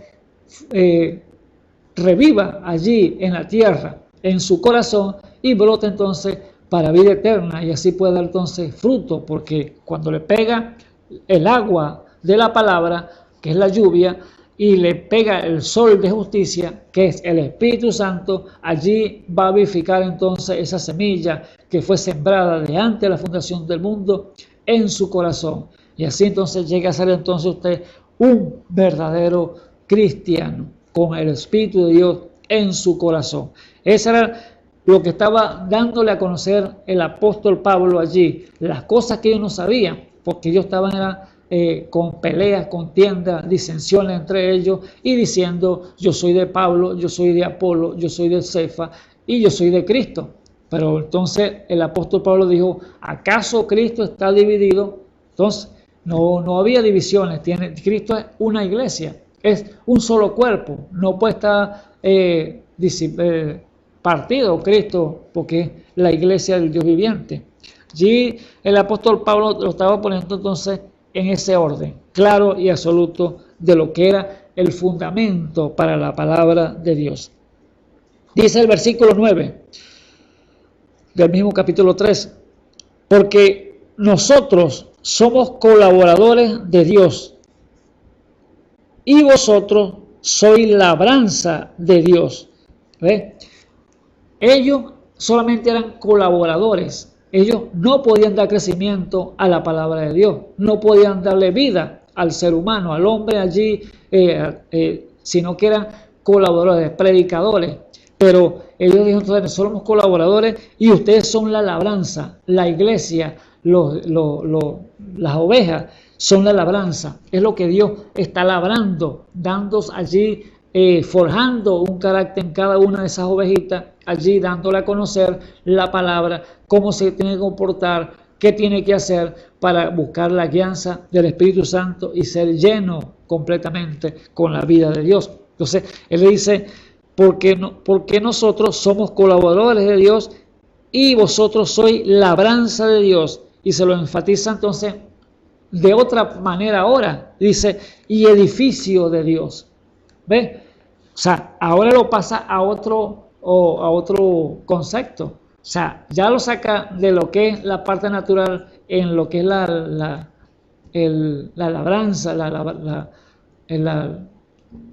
reviva allí en la tierra, en su corazón, y brote entonces para vida eterna, y así puede dar entonces fruto, porque cuando le pega el agua de la palabra, que es la lluvia, y le pega el sol de justicia, que es el Espíritu Santo, allí va a vivificar entonces esa semilla que fue sembrada de antes de la fundación del mundo en su corazón. Y así entonces llega a ser entonces usted un verdadero cristiano con el Espíritu de Dios en su corazón. Eso era lo que estaba dándole a conocer el apóstol Pablo allí, las cosas que ellos no sabían, porque ellos estaban con peleas, contiendas, disensiones entre ellos, y diciendo: yo soy de Pablo, yo soy de Apolo, yo soy de Cefa y yo soy de Cristo. Pero entonces el apóstol Pablo dijo: ¿acaso Cristo está dividido? Entonces no había divisiones. Cristo es una iglesia, es un solo cuerpo, no puede estar partido Cristo, porque es la iglesia del Dios viviente. Allí el apóstol Pablo lo estaba poniendo entonces en ese orden claro y absoluto de lo que era el fundamento para la palabra de Dios. Dice el versículo 9 del mismo capítulo 3: porque nosotros somos colaboradores de Dios y vosotros sois labranza de Dios. ¿Ve? Ellos solamente eran colaboradores. Ellos no podían dar crecimiento a la palabra de Dios, no podían darle vida al ser humano, al hombre allí, sino que eran colaboradores, predicadores. Pero ellos dijeron: entonces somos colaboradores y ustedes son la labranza, la iglesia, las ovejas son la labranza. Es lo que Dios está labrando, dándos allí, forjando un carácter en cada una de esas ovejitas, allí dándole a conocer la palabra, cómo se tiene que comportar, qué tiene que hacer para buscar la guianza del Espíritu Santo y ser lleno completamente con la vida de Dios. Entonces él le dice: porque nosotros somos colaboradores de Dios y vosotros sois labranza de Dios. Y se lo enfatiza entonces de otra manera ahora. Dice: y edificio de Dios. ¿Ve? O sea, ahora lo pasa a otro concepto. O sea, ya lo saca de lo que es la parte natural en lo que es la labranza,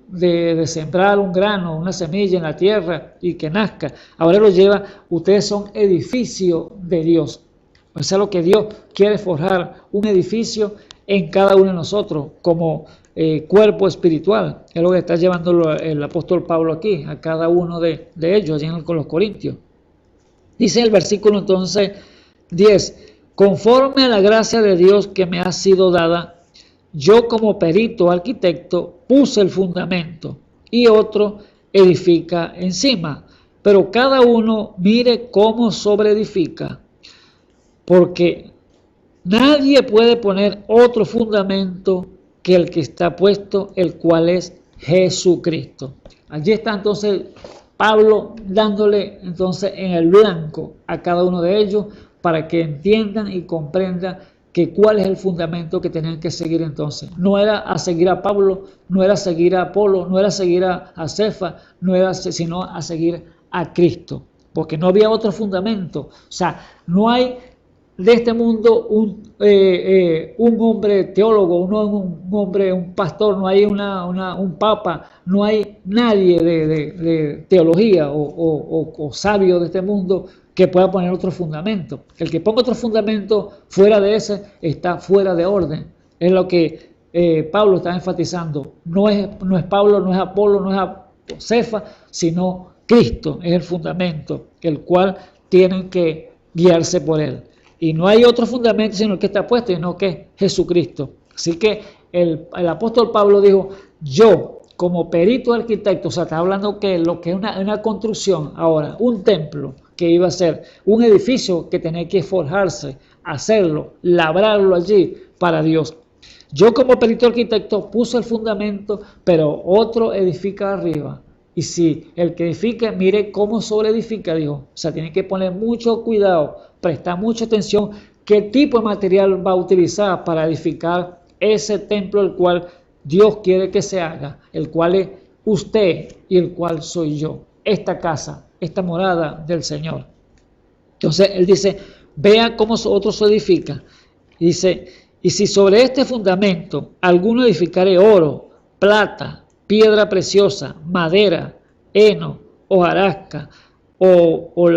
de sembrar un grano, una semilla en la tierra y que nazca. Ahora lo lleva: ustedes son edificio de Dios. O sea, lo que Dios quiere forjar, un edificio en cada uno de nosotros como cuerpo espiritual. Es lo que está llevando el apóstol Pablo aquí, a cada uno de ellos, allí con los Corintios. Dice el versículo entonces 10: conforme a la gracia de Dios que me ha sido dada, yo como perito arquitecto puse el fundamento y otro edifica encima. Pero cada uno mire cómo sobreedifica, porque nadie puede poner otro fundamento que el que está puesto, el cual es Jesucristo. Allí está entonces Pablo dándole entonces en el blanco a cada uno de ellos para que entiendan y comprendan que cuál es el fundamento que tenían que seguir entonces. No era a seguir a Pablo, no era a seguir a Apolo, no era a seguir a Cefa, no era sino a seguir a Cristo, porque no había otro fundamento. O sea, no hay de este mundo un hombre teólogo, un hombre, un pastor, no hay un papa, no hay nadie de teología o sabio de este mundo que pueda poner otro fundamento. El que ponga otro fundamento fuera de ese está fuera de orden. Es lo que Pablo está enfatizando. No es Pablo, no es Apolo, no es Cefa, sino Cristo es el fundamento, el cual tienen que guiarse por él. Y no hay otro fundamento sino el que está puesto, sino que es Jesucristo. Así que el apóstol Pablo dijo, yo como perito arquitecto, o sea, está hablando que lo que es una construcción ahora, un templo que iba a ser, un edificio que tenía que forjarse, hacerlo, labrarlo allí para Dios. Yo como perito arquitecto puse el fundamento, pero otro edifica arriba. Y si el que edifica, mire cómo sobreedifica, dijo. O sea, tiene que poner mucho cuidado, prestar mucha atención qué tipo de material va a utilizar para edificar ese templo el cual Dios quiere que se haga, el cual es usted y el cual soy yo. Esta casa, esta morada del Señor. Entonces él dice, vea cómo otros se edifican. Y dice, y si sobre este fundamento alguno edificare oro, plata, piedra preciosa, madera, heno, hojarasca, o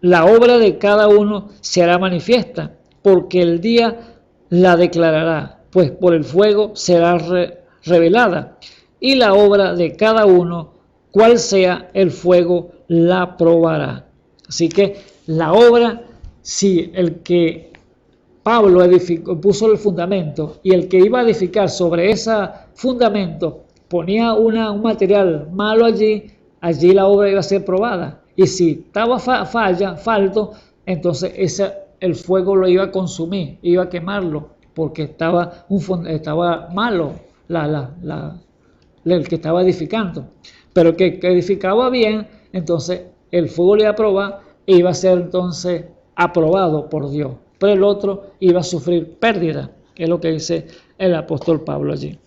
la obra de cada uno se hará manifiesta, porque el día la declarará, pues por el fuego será revelada, y la obra de cada uno, cual sea el fuego, la probará. Así que la obra, si el que Pablo puso el fundamento y el que iba a edificar sobre ese fundamento ponía un material malo allí la obra iba a ser probada. Y si estaba falto, entonces el fuego lo iba a consumir, iba a quemarlo, porque estaba malo el que estaba edificando. Pero el que edificaba bien, entonces el fuego le iba a probar e iba a ser entonces aprobado por Dios. Pero el otro iba a sufrir pérdida, que es lo que dice el apóstol Pablo allí.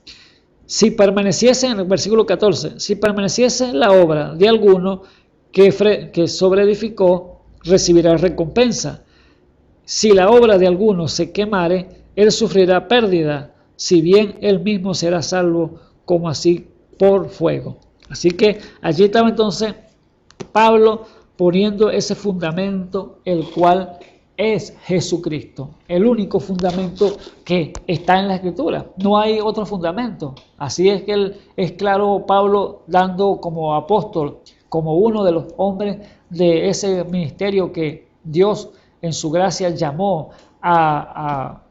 Si permaneciese, en el versículo 14, si permaneciese la obra de alguno que sobreedificó, recibirá recompensa. Si la obra de alguno se quemare, él sufrirá pérdida, si bien él mismo será salvo, como así por fuego. Así que allí estaba entonces Pablo poniendo ese fundamento, el cual es Jesucristo, el único fundamento que está en la Escritura. No hay otro fundamento. Así es que él es claro, Pablo, dando como apóstol, como uno de los hombres de ese ministerio que Dios en su gracia llamó a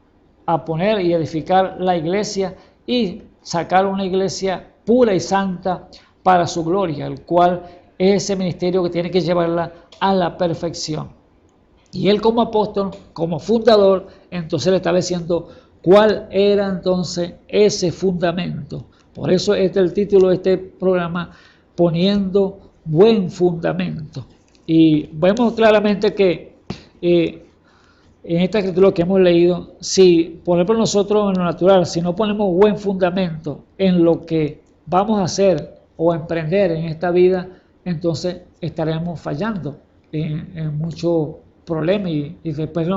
poner y edificar la iglesia y sacar una iglesia pura y santa para su gloria, el cual es ese ministerio que tiene que llevarla a la perfección. Y él como apóstol, como fundador, entonces le estaba diciendo cuál era entonces ese fundamento. Por eso es el título de este programa, Poniendo Buen Fundamento. Y vemos claramente que en esta escritura que hemos leído, si ponemos nosotros en lo natural, si no ponemos buen fundamento en lo que vamos a hacer o a emprender en esta vida, entonces estaremos fallando en muchos problemas y después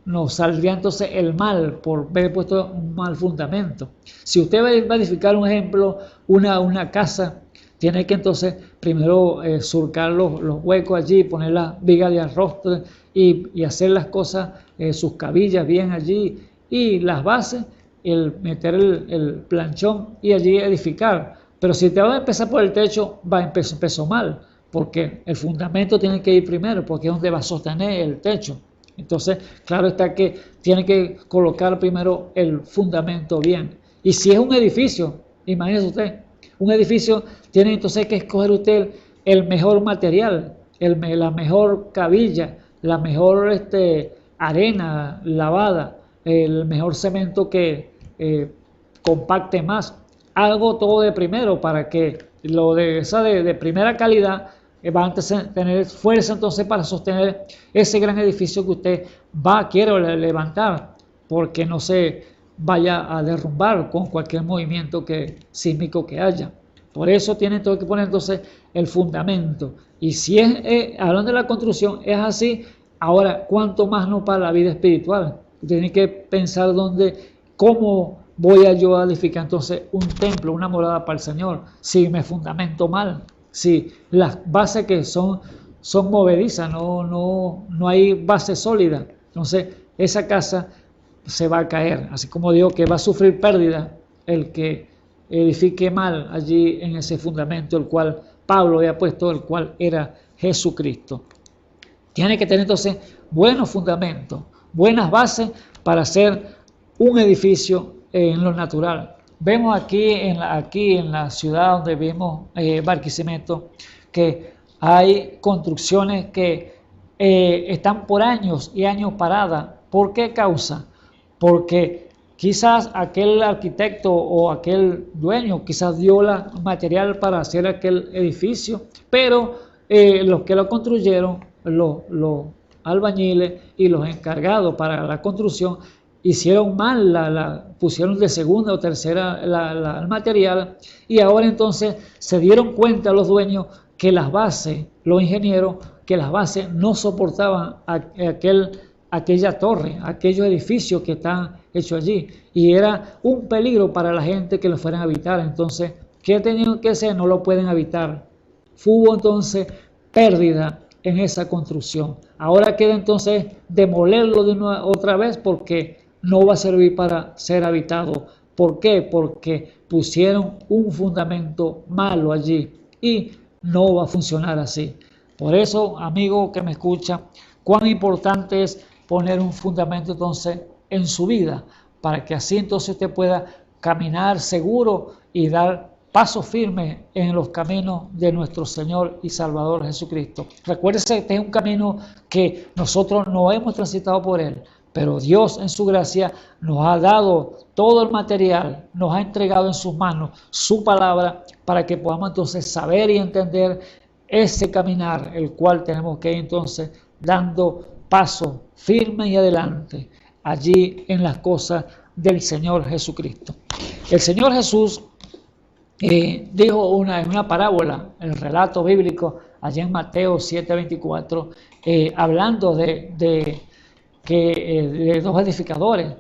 nos saldría entonces el mal por haber puesto un mal fundamento. Si usted va a edificar un ejemplo, una casa, tiene que entonces primero surcar los huecos allí, poner las vigas de arrastre y hacer las cosas, sus cabillas bien allí y las bases, meter el planchón y allí edificar. Pero si te va a empezar por el techo, empezó mal, porque el fundamento tiene que ir primero, porque es donde va a sostener el techo. Entonces, claro está que tiene que colocar primero el fundamento bien. Y si es un edificio, imagínese usted, Un edificio tiene entonces que escoger usted el mejor material, la mejor cabilla, la mejor arena lavada, el mejor cemento que compacte más. Algo todo de primero para que lo de primera calidad va a tener fuerza entonces para sostener ese gran edificio que usted quiere levantar, porque no se vaya a derrumbar con cualquier movimiento sísmico que haya. Por eso tiene todo que poner entonces el fundamento. Y si hablando de la construcción, es así, ahora cuánto más no para la vida espiritual. Tiene que pensar cómo voy yo a edificar entonces un templo, una morada para el Señor, si me fundamento mal, si las bases que son movedizas, no hay base sólida, entonces esa casa se va a caer, así como digo que va a sufrir pérdida el que edifique mal allí en ese fundamento, el cual Pablo había puesto, el cual era Jesucristo. Tiene que tener entonces buenos fundamentos, buenas bases para hacer un edificio en lo natural. Vemos aquí en la ciudad donde vimos Barquisimeto que hay construcciones que están por años y años paradas. ¿Por qué causa? Porque quizás aquel arquitecto o aquel dueño quizás dio el material para hacer aquel edificio, pero los que lo construyeron, los albañiles y los encargados para la construcción, hicieron mal, pusieron de segunda o tercera el material, y ahora entonces se dieron cuenta los dueños que las bases, los ingenieros, que las bases no soportaban aquella torre, aquellos edificios que están hechos allí, y era un peligro para la gente que lo fueran a habitar. Entonces, ¿qué tenían que hacer? No lo pueden habitar. Hubo entonces pérdida en esa construcción. Ahora queda entonces demolerlo otra vez, porque no va a servir para ser habitado. ¿Por qué? Porque pusieron un fundamento malo allí y no va a funcionar así. Por eso, amigo que me escucha, cuán importante es poner un fundamento entonces en su vida, para que así entonces usted pueda caminar seguro y dar paso firme en los caminos de nuestro Señor y Salvador Jesucristo. Recuérdese que este es un camino que nosotros no hemos transitado por él, pero Dios en su gracia nos ha dado todo el material, nos ha entregado en sus manos su palabra para que podamos entonces saber y entender ese caminar, el cual tenemos que ir entonces dando paso firme y adelante allí en las cosas del Señor Jesucristo. El Señor Jesús dijo una parábola, el relato bíblico allí en Mateo 7:24, hablando de dos edificadores,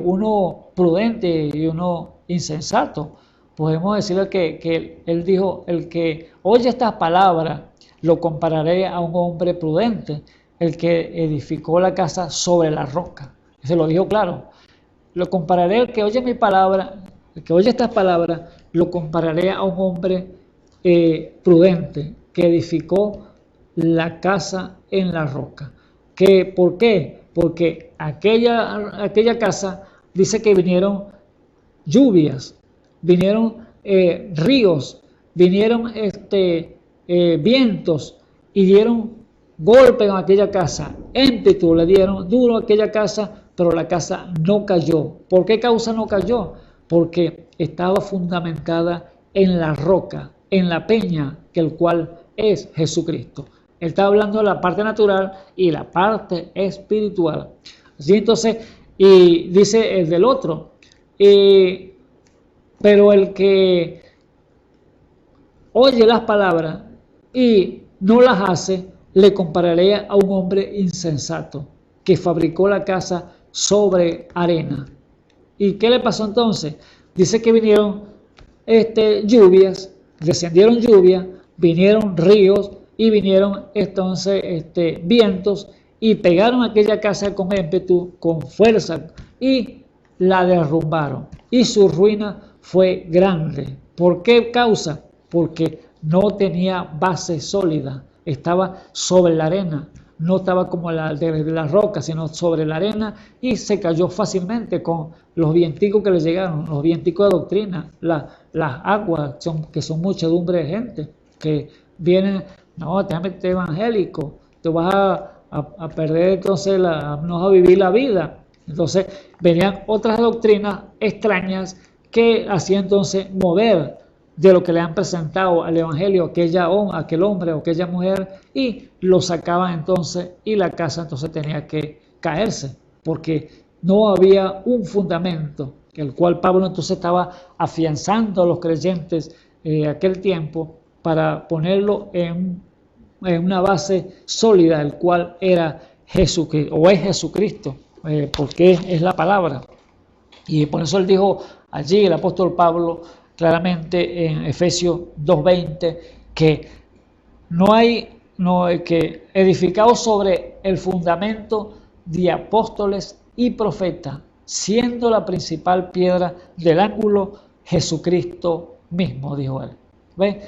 uno prudente y uno insensato. Podemos decirle que él dijo: el que oye estas palabras lo compararé a un hombre prudente, el que edificó la casa sobre la roca. Se lo dijo claro. Lo compararé, el que oye mi palabra, el que oye estas palabras, lo compararé a un hombre prudente que edificó la casa en la roca. ¿Por qué? Porque aquella casa dice que vinieron lluvias, vinieron ríos, vinieron vientos y dieron golpe en aquella casa, ímpetu le dieron duro a aquella casa, pero la casa no cayó. ¿Por qué causa no cayó? Porque estaba fundamentada en la roca, en la peña, que el cual es Jesucristo. Él está hablando de la parte natural y la parte espiritual. Así entonces, y dice el del otro, pero el que oye las palabras y no las hace, le compararé a un hombre insensato que fabricó la casa sobre arena. ¿Y qué le pasó entonces? Dice que vinieron lluvias, descendieron lluvias, vinieron ríos y vinieron entonces vientos y pegaron aquella casa con ímpetu, con fuerza, y la derrumbaron. Y su ruina fue grande. ¿Por qué causa? Porque no tenía base sólida, estaba sobre la arena. no estaba como la de la roca, sino sobre la arena, y se cayó fácilmente con los vienticos que le llegaron, los vienticos de doctrina, las aguas, que son muchedumbre de gente, que vienen, no, te vas a meter evangélico, te vas a perder entonces, no vas a vivir la vida. Entonces venían otras doctrinas extrañas que hacían entonces mover de lo que le han presentado al evangelio aquel hombre o aquella mujer, y lo sacaban entonces, y la casa entonces tenía que caerse, porque no había un fundamento, el cual Pablo entonces estaba afianzando a los creyentes aquel tiempo para ponerlo en una base sólida, el cual era Jesucristo, o es Jesucristo, porque es la palabra. Y por eso él dijo allí, el apóstol Pablo, claramente en Efesios 2:20, que que edificado sobre el fundamento de apóstoles y profetas, siendo la principal piedra del ángulo Jesucristo mismo, dijo él. ¿Ven?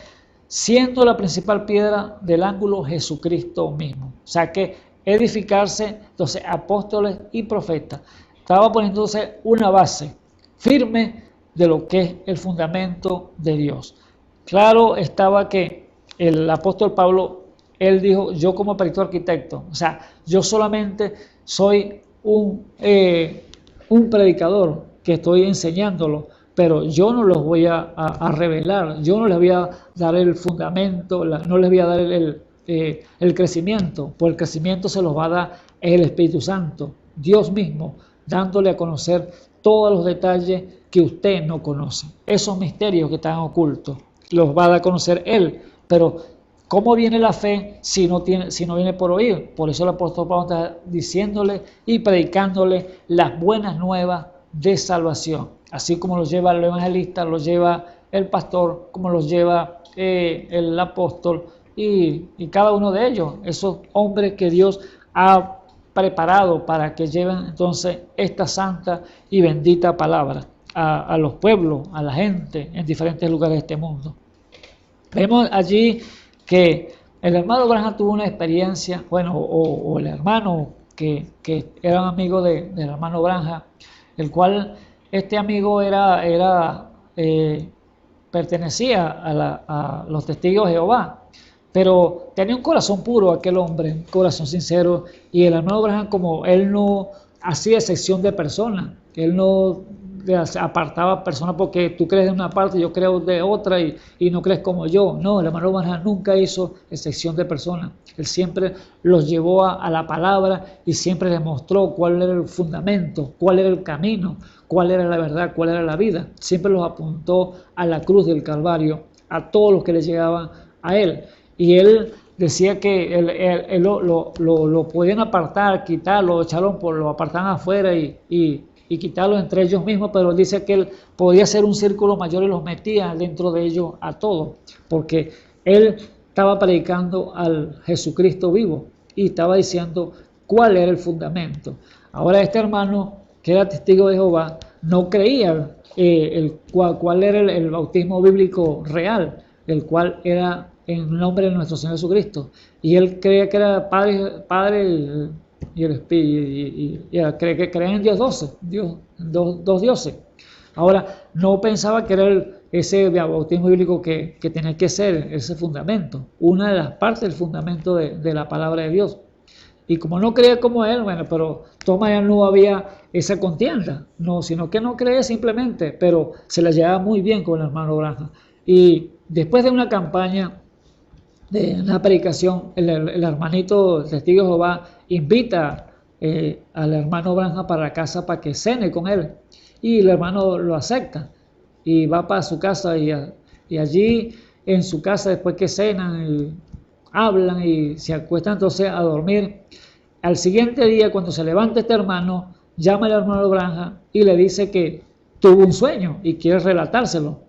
Siendo la principal piedra del ángulo Jesucristo mismo. O sea que edificarse, entonces, apóstoles y profetas. Estaba poniéndose una base firme de lo que es el fundamento de Dios. Claro estaba que el apóstol Pablo, él dijo, yo como perito arquitecto, o sea, yo solamente soy un predicador que estoy enseñándolo, pero yo no los voy a revelar, yo no les voy a dar el fundamento, no les voy a dar el crecimiento, pues el crecimiento se los va a dar el Espíritu Santo, Dios mismo, dándole a conocer todos los detalles que usted no conoce. Esos misterios que están ocultos los va a dar a conocer Él. Pero ¿cómo viene la fe si no viene por oír? Por eso el apóstol Pablo está diciéndole y predicándole las buenas nuevas de salvación. Así como los lleva el evangelista, los lleva el pastor, como los lleva el apóstol y cada uno de ellos, esos hombres que Dios ha preparado para que lleven entonces esta santa y bendita palabra a los pueblos, a la gente en diferentes lugares de este mundo. Vemos allí que el hermano Branham tuvo una experiencia, bueno, o el hermano que era un amigo del hermano Branham, el cual este amigo pertenecía a los testigos de Jehová, pero tenía un corazón puro aquel hombre, un corazón sincero, y el hermano Branham, como él no hacía excepción de personas, él no apartaba personas porque tú crees de una parte, yo creo de otra y no crees como yo. No, el hermano Branham nunca hizo excepción de personas. Él siempre los llevó a la palabra y siempre les mostró cuál era el fundamento, cuál era el camino, cuál era la verdad, cuál era la vida. Siempre los apuntó a la cruz del Calvario, a todos los que le llegaban a él. Y él decía que lo podían apartar, quitarlo, lo apartaban afuera y quitarlo entre ellos mismos, pero él dice que él podía hacer un círculo mayor y los metía dentro de ellos a todos, porque él estaba predicando al Jesucristo vivo y estaba diciendo cuál era el fundamento. Ahora este hermano, que era testigo de Jehová, no creía cuál era el bautismo bíblico real, el cual era en nombre de nuestro Señor Jesucristo, y él creía que era Padre y el Espíritu, y creía en Dios 12, dos dioses. Ahora, no pensaba que era ese bautismo bíblico que tenía que ser ese fundamento, una de las partes del fundamento de la palabra de Dios. Y como no creía como él, bueno, pero todavía no había esa contienda, no, sino que no creía simplemente, pero se la llevaba muy bien con el hermano Branham. Y después de una campaña, de una predicación, el hermanito testigo de Jehová invita al hermano Branham para la casa para que cene con él, y el hermano lo acepta y va para su casa y allí en su casa, después que cenan y hablan y se acuestan entonces a dormir, al siguiente día cuando se levanta este hermano, llama al hermano Branham y le dice que tuvo un sueño y quiere relatárselo.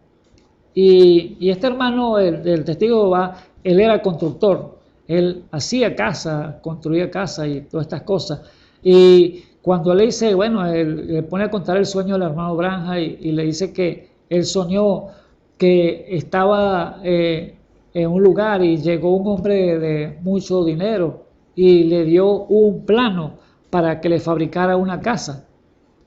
Y este hermano, el testigo de Jehová, él era constructor, él hacía casa, construía casa y todas estas cosas. Y cuando le dice, bueno, él le pone a contar el sueño del hermano Branham y le dice que él soñó que estaba en un lugar y llegó un hombre de mucho dinero y le dio un plano para que le fabricara una casa.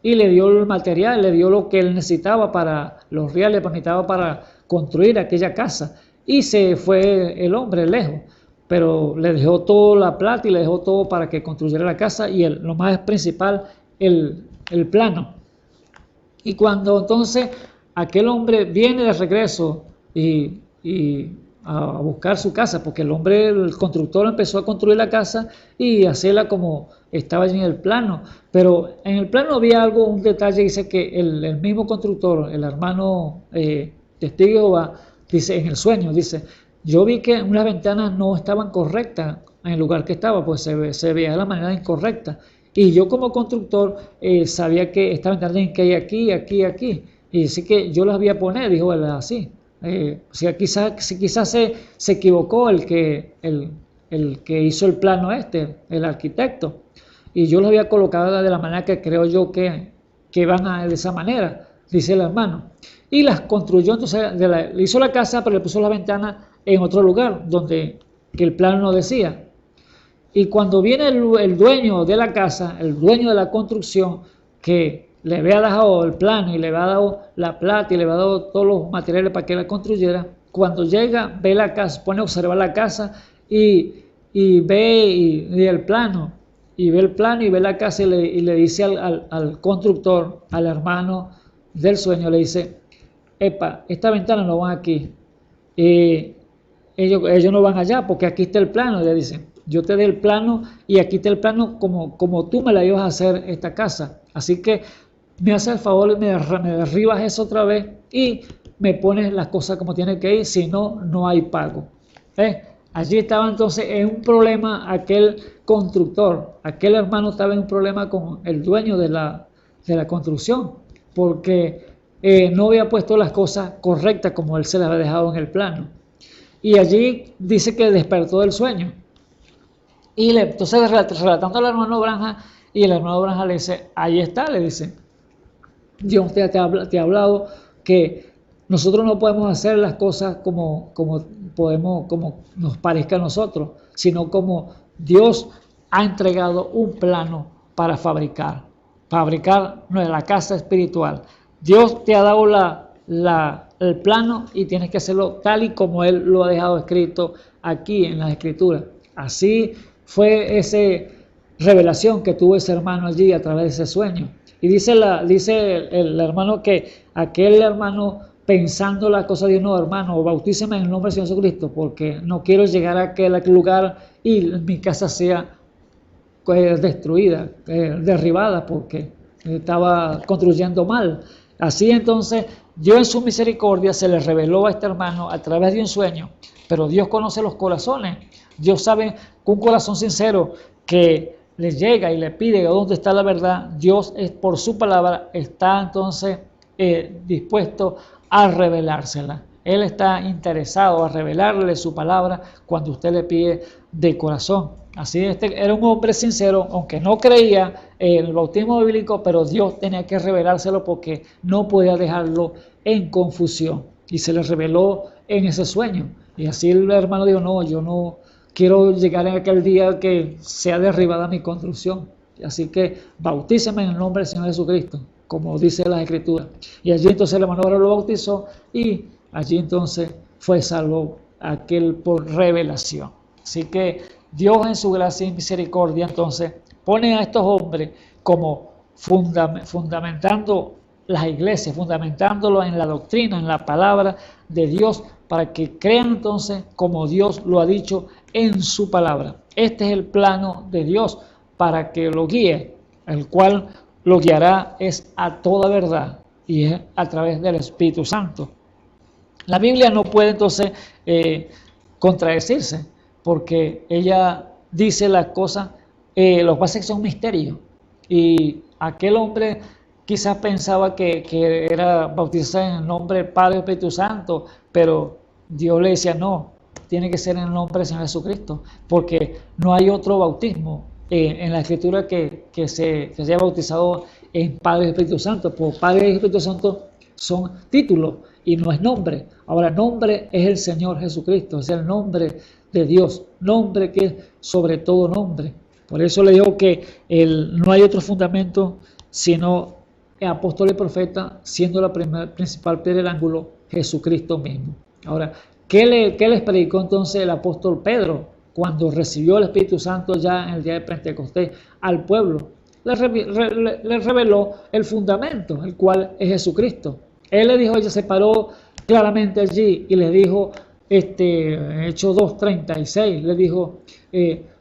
Y le dio el material, le dio lo que él necesitaba para los reales, necesitaba para construir aquella casa. Y se fue el hombre lejos, pero le dejó toda la plata y le dejó todo para que construyera la casa y lo más principal, el plano. Y cuando entonces aquel hombre viene de regreso y a buscar su casa, porque el constructor empezó a construir la casa y hacerla como estaba allí en el plano, pero en el plano había un detalle, dice que el mismo constructor, el hermano testigo de Jehová, dice en el sueño, dice, yo vi que unas ventanas no estaban correctas en el lugar que estaba, pues se veía de la manera incorrecta, y yo como constructor sabía que esta ventana tiene que ir aquí, aquí, aquí, y así que yo las voy a poner, dijo él, así. O sea, quizás se equivocó el que hizo el plano el arquitecto, y yo los había colocado de la manera que creo yo que van de esa manera, dice el hermano. Y las construyó, entonces le hizo la casa, pero le puso la ventana en otro lugar, donde que el plano no decía. Y cuando viene el dueño de la casa, el dueño de la construcción, que le había dado el plano y le había dado la plata y le había dado todos los materiales para que la construyera, cuando llega, ve la casa, pone a observar la casa y ve el plano, y ve el plano y ve la casa y le dice al constructor, al hermano del sueño, le dice, epa, esta ventana no van aquí, ellos no van allá porque aquí está el plano, le dicen, yo te doy el plano y aquí está el plano como tú me la ibas a hacer esta casa, así que me haces el favor y me derribas eso otra vez y me pones las cosas como tienen que ir, si no, no hay pago. Allí estaba entonces en un problema aquel constructor, aquel hermano estaba en un problema con el dueño de la construcción, porque no había puesto las cosas correctas como él se las había dejado en el plano. Y allí dice que despertó del sueño. Y entonces relatando al hermano Branham, y el hermano Branham le dice, ahí está, le dice, Dios te ha hablado que nosotros no podemos hacer las cosas como nos parezca a nosotros, sino como Dios ha entregado un plano para fabricar la casa espiritual. Dios te ha dado el plano y tienes que hacerlo tal y como Él lo ha dejado escrito aquí en las Escrituras. Así fue esa revelación que tuvo ese hermano allí a través de ese sueño. Y dice el hermano que aquel hermano pensando las cosas de Dios, no, hermano, bautíceme en el nombre de Jesucristo, porque no quiero llegar a aquel lugar y mi casa sea destruida, derribada, porque estaba construyendo mal. Así entonces, Dios en su misericordia se le reveló a este hermano a través de un sueño, pero Dios conoce los corazones. Dios sabe que un corazón sincero que le llega y le pide dónde está la verdad, Dios por su palabra está entonces dispuesto a revelársela. Él está interesado a revelarle su palabra cuando usted le pide de corazón. Así era un hombre sincero, aunque no creía en el bautismo bíblico, pero Dios tenía que revelárselo porque no podía dejarlo en confusión. Y se le reveló en ese sueño. Y así el hermano dijo, no, yo no quiero llegar en aquel día que sea derribada mi construcción. Así que bautíceme en el nombre del Señor Jesucristo, como dice las Escrituras. Y allí entonces el hermano lo bautizó y allí entonces fue salvo aquel por revelación. Así que Dios en su gracia y misericordia entonces pone a estos hombres como fundamentando las iglesias, fundamentándolo en la doctrina, en la palabra de Dios, para que crean entonces como Dios lo ha dicho en su palabra. Este es el plano de Dios para que lo guíe, el cual lo guiará es a toda verdad y es a través del Espíritu Santo. La Biblia no puede entonces contradecirse, porque ella dice las cosas, lo que pasa es que son misterios. Y aquel hombre quizás pensaba que era bautizado en el nombre del Padre y Espíritu Santo, pero Dios le decía no, tiene que ser en el nombre del Señor Jesucristo, porque no hay otro bautismo en la Escritura que se haya bautizado en Padre y Espíritu Santo. Por Padre y Espíritu Santo son títulos y no es nombre. Ahora, nombre es el Señor Jesucristo, es el nombre de Dios, nombre que es sobre todo nombre. Por eso le digo que no hay otro fundamento sino el apóstol y profeta, siendo la principal piedra del ángulo Jesucristo mismo. Ahora, ¿qué les predicó entonces el apóstol Pedro cuando recibió el Espíritu Santo ya en el día de Pentecostés al pueblo? Les reveló el fundamento, el cual es Jesucristo. Él le dijo, ella se paró claramente allí y le dijo, Hechos 2:36, le dijo,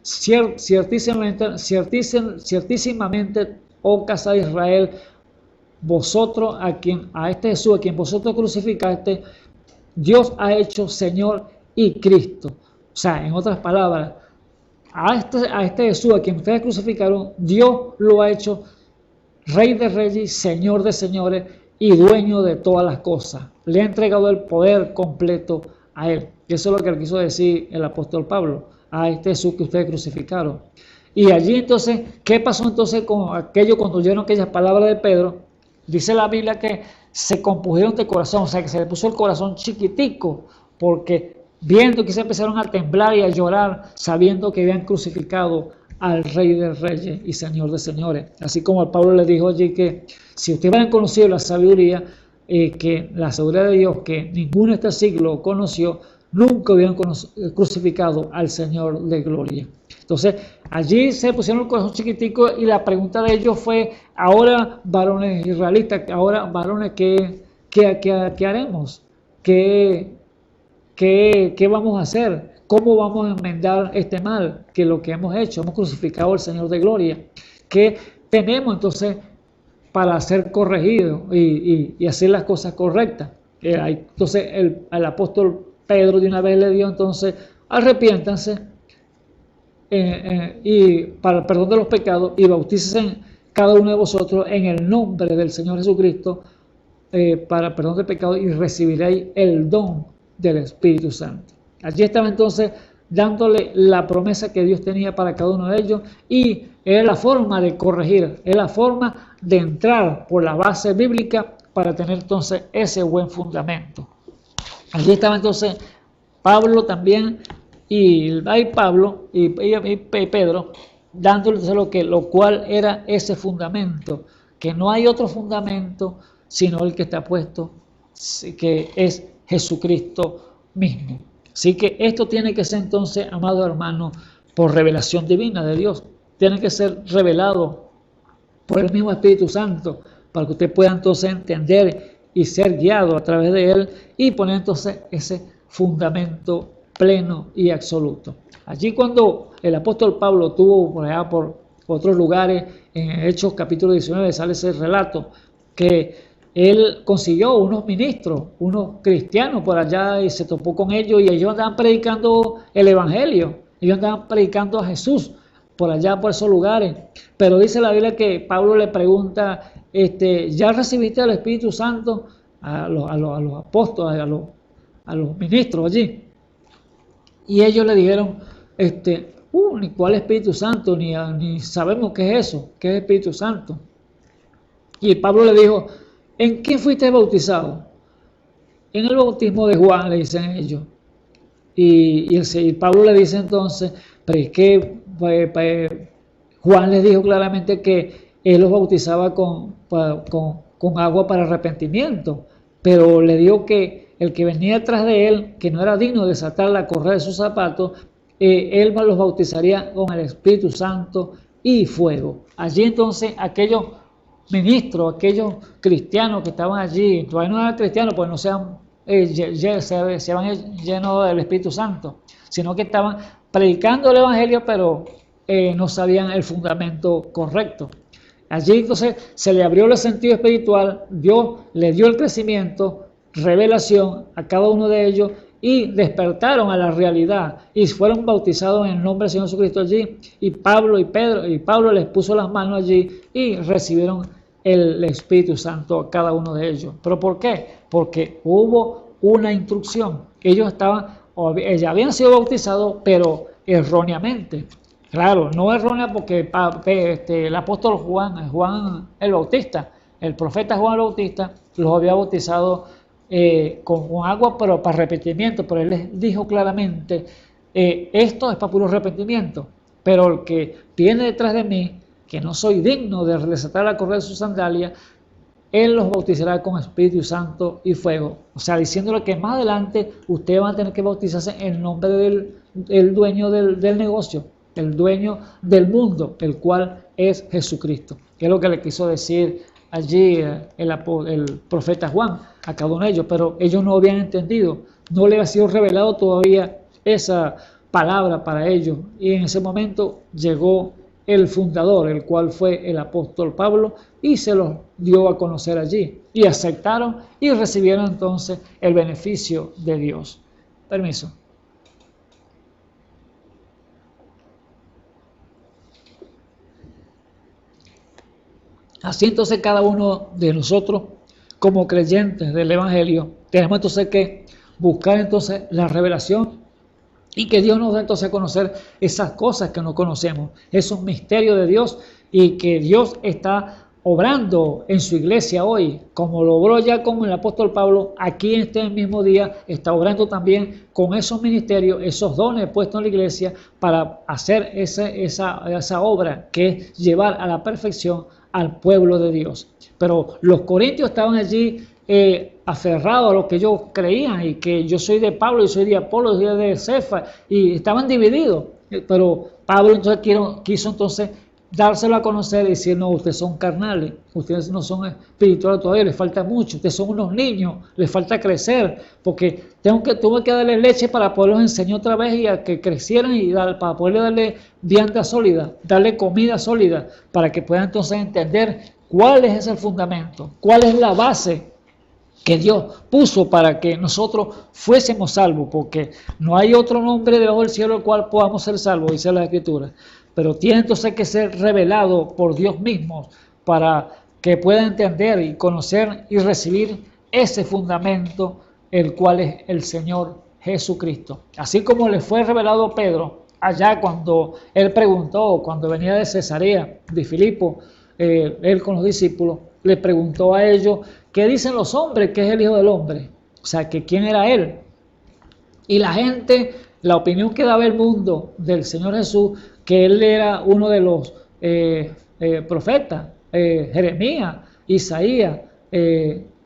ciertísimamente, oh casa de Israel, vosotros a este Jesús, a quien vosotros crucificaste, Dios ha hecho Señor y Cristo. O sea, en otras palabras, a este Jesús, a quien ustedes crucificaron, Dios lo ha hecho Rey de Reyes, Señor de Señores y dueño de todas las cosas. Le ha entregado el poder completo a Él. Y eso es lo que quiso decir el apóstol Pablo, a este Jesús que ustedes crucificaron. Y allí entonces, ¿qué pasó entonces con aquello cuando oyeron aquellas palabras de Pedro? Dice la Biblia que se compusieron de corazón, o sea que se le puso el corazón chiquitico, porque viendo que se empezaron a temblar y a llorar, sabiendo que habían crucificado al Rey de Reyes y Señor de Señores. Así como el Pablo le dijo allí que si ustedes hubieran conocido la sabiduría, que la sabiduría de Dios que ninguno de este siglo conoció, nunca hubieran crucificado al Señor de gloria. Entonces, allí se pusieron el corazón chiquitico y la pregunta de ellos fue, ahora varones israelitas, ahora varones, ¿qué haremos? ¿Qué vamos a hacer? ¿Cómo vamos a enmendar este mal? Que lo que hemos hecho, hemos crucificado al Señor de gloria. ¿Qué tenemos entonces para ser corregidos y hacer las cosas correctas? Entonces el apóstol Pedro de una vez le dio entonces, arrepiéntanse y para el perdón de los pecados y bautícense cada uno de vosotros en el nombre del Señor Jesucristo para el perdón de pecados y recibiréis el don del Espíritu Santo. Allí estaba entonces dándole la promesa que Dios tenía para cada uno de ellos y es la forma de corregir, es la forma de entrar por la base bíblica para tener entonces ese buen fundamento. Allí estaba entonces Pablo también y Pablo y Pedro dándoles lo cual era ese fundamento, que no hay otro fundamento sino el que está puesto, que es Jesucristo mismo. Así que esto tiene que ser entonces, amados hermanos, por revelación divina de Dios. Tiene que ser revelado por el mismo Espíritu Santo para que usted pueda entonces entender y ser guiado a través de él y poner entonces ese fundamento pleno y absoluto. Allí cuando el apóstol Pablo tuvo por allá por otros lugares, en Hechos capítulo 19 sale ese relato que él consiguió unos ministros, unos cristianos por allá y se topó con ellos y ellos andaban predicando el evangelio, ellos andaban predicando a Jesús por allá por esos lugares. Pero dice la Biblia que Pablo le pregunta, ¿ya recibiste el Espíritu Santo? A los apóstoles, a los ministros allí. Y ellos le dijeron, ni cuál Espíritu Santo, ni sabemos qué es eso, qué es Espíritu Santo. Y Pablo le dijo, ¿en quién fuiste bautizado? En el bautismo de Juan, le dicen ellos. Y Pablo le dice entonces, pero es que Juan les dijo claramente que él los bautizaba con agua para arrepentimiento, pero le dijo que el que venía detrás de él, que no era digno de desatar la correa de sus zapatos, él los bautizaría con el Espíritu Santo y fuego. Allí entonces aquellos ministros, aquellos cristianos que estaban allí, todavía no eran cristianos, pues no se van llenos del Espíritu Santo, sino que estaban predicando el Evangelio, pero no sabían el fundamento correcto. Allí entonces se le abrió el sentido espiritual, Dios le dio el crecimiento, revelación a cada uno de ellos y despertaron a la realidad y fueron bautizados en el nombre del Señor Jesucristo allí. Y Pablo les puso las manos allí y recibieron el Espíritu Santo a cada uno de ellos. ¿Pero por qué? Porque hubo una instrucción. Ellos ya habían sido bautizados, pero erróneamente. Claro, no errónea porque el apóstol Juan el Bautista, el profeta Juan el Bautista, los había bautizado con agua, pero para arrepentimiento. Pero él les dijo claramente esto es para puro arrepentimiento, pero el que viene detrás de mí, que no soy digno de desatar la correa de su sandalia, Él los bautizará con Espíritu Santo y fuego. O sea, diciéndole que más adelante ustedes van a tener que bautizarse en el nombre del dueño del negocio, el dueño del mundo, el cual es Jesucristo. Que es lo que le quiso decir allí el profeta Juan a cada uno de ellos, pero ellos no habían entendido, no le había sido revelado todavía esa palabra para ellos. Y en ese momento llegó el fundador, el cual fue el apóstol Pablo, y se los dio a conocer allí. Y aceptaron y recibieron entonces el beneficio de Dios. Permiso. Así entonces cada uno de nosotros, como creyentes del Evangelio, tenemos entonces que buscar entonces la revelación y que Dios nos dé entonces a conocer esas cosas que no conocemos, esos misterios de Dios, y que Dios está obrando en su iglesia hoy, como lo obró ya con el apóstol Pablo, aquí en este mismo día está obrando también con esos ministerios, esos dones puestos en la iglesia para hacer esa obra que es llevar a la perfección al pueblo de Dios. Pero los corintios estaban allí aferrados a lo que ellos creían, y que yo soy de Pablo, yo soy de Apolo, yo soy de Cefa, y estaban divididos. Pero Pablo entonces quiso entonces dárselo a conocer y decir: no, ustedes son carnales, ustedes no son espirituales todavía, les falta mucho, ustedes son unos niños, les falta crecer, porque tuve que darles leche para poderlos enseñar otra vez y a que crecieran, y para poderle darle vianda sólida, darle comida sólida, para que puedan entonces entender cuál es ese fundamento, cuál es la base que Dios puso para que nosotros fuésemos salvos, porque no hay otro nombre debajo del cielo el cual podamos ser salvos, dice la Escritura. Pero tiene entonces que ser revelado por Dios mismo para que pueda entender y conocer y recibir ese fundamento, el cual es el Señor Jesucristo. Así como le fue revelado a Pedro allá cuando él preguntó, cuando venía de Cesarea de Filipo, él con los discípulos, le preguntó a ellos: ¿qué dicen los hombres que es el Hijo del Hombre? O sea, que quién era él. Y la gente, la opinión que daba el mundo del Señor Jesús, que él era uno de los profetas, Jeremías, Isaías,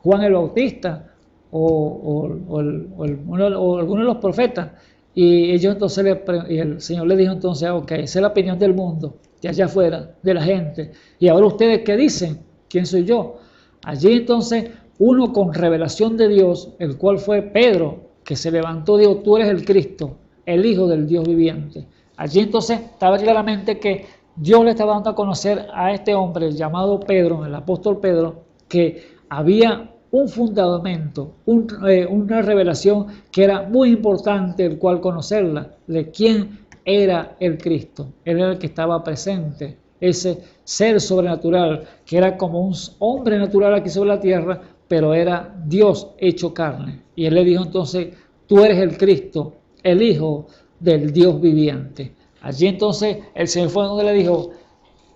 Juan el Bautista, o alguno de los profetas. Y ellos entonces y el Señor le dijo entonces: ok, esa es la opinión del mundo, de allá afuera, de la gente. Y ahora ustedes, ¿qué dicen? ¿Quién soy yo? Allí entonces uno con revelación de Dios, el cual fue Pedro, que se levantó y dijo: tú eres el Cristo, el Hijo del Dios viviente. Allí entonces estaba claramente que Dios le estaba dando a conocer a este hombre llamado Pedro, el apóstol Pedro, que había un fundamento, una revelación que era muy importante, el cual conocerla, de quién era el Cristo. Él era el que estaba presente, ese ser sobrenatural, que era como un hombre natural aquí sobre la tierra, pero era Dios hecho carne. Y él le dijo entonces: tú eres el Cristo, el Hijo del Dios viviente. Allí entonces el Señor fue donde le dijo: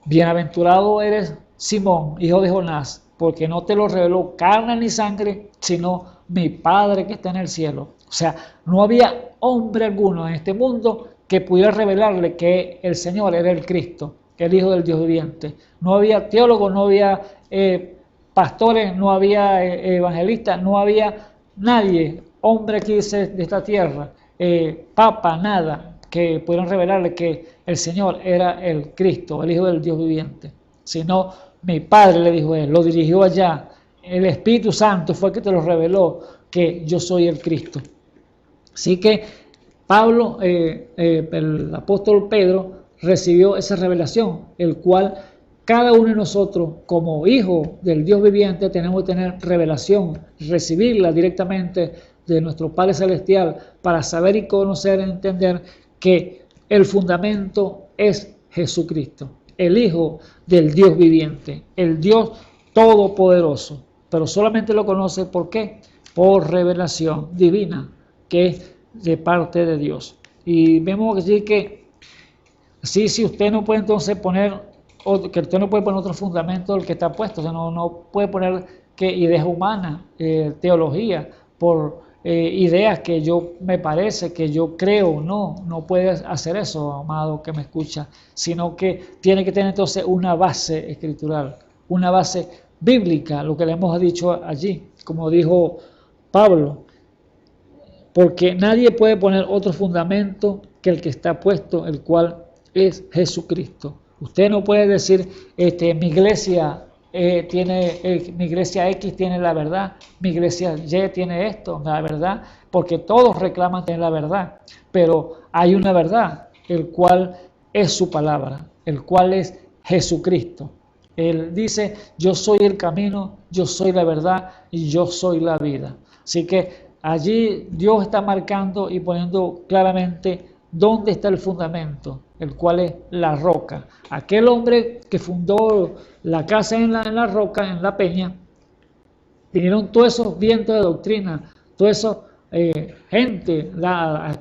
bienaventurado eres Simón, hijo de Jonás, porque no te lo reveló carne ni sangre, sino mi Padre que está en el cielo. O sea, no había hombre alguno en este mundo que pudiera revelarle que el Señor era el Cristo, el Hijo del Dios viviente. No había teólogos, no había pastores, no había evangelistas, no había nadie, hombre aquí de esta tierra, papa, nada, que pudieran revelarle que el Señor era el Cristo, el Hijo del Dios viviente. Sino mi Padre, le dijo él, lo dirigió allá. El Espíritu Santo fue el que te lo reveló, que yo soy el Cristo. Así que Pablo, el apóstol Pedro, recibió esa revelación, el cual cada uno de nosotros, como hijos del Dios viviente, tenemos que tener revelación, recibirla directamente de nuestro Padre Celestial, para saber y conocer, entender que el fundamento es Jesucristo, el Hijo del Dios viviente, el Dios todopoderoso. Pero solamente lo conoce, ¿por qué? Por revelación divina, que es de parte de Dios. Y vemos allí que sí, si usted no puede entonces poner, que usted no puede poner otro fundamento del que está puesto, o sea, no puede poner que ideas humanas, teología, por ideas que yo me parece, que yo creo. No puedes hacer eso, amado que me escucha, sino que tiene que tener entonces una base escritural, una base bíblica, lo que le hemos dicho allí, como dijo Pablo, porque nadie puede poner otro fundamento que el que está puesto, el cual es Jesucristo. Usted no puede decir, mi iglesia mi iglesia X tiene la verdad, mi iglesia Y tiene esto, la verdad, porque todos reclaman tener la verdad, pero hay una verdad, el cual es su palabra, el cual es Jesucristo. Él dice, yo soy el camino, yo soy la verdad y yo soy la vida. Así que allí Dios está marcando y poniendo claramente dónde está el fundamento, el cual es la roca. Aquel hombre que fundó la casa en la roca, en la peña, vinieron todos esos vientos de doctrina, toda esa gente a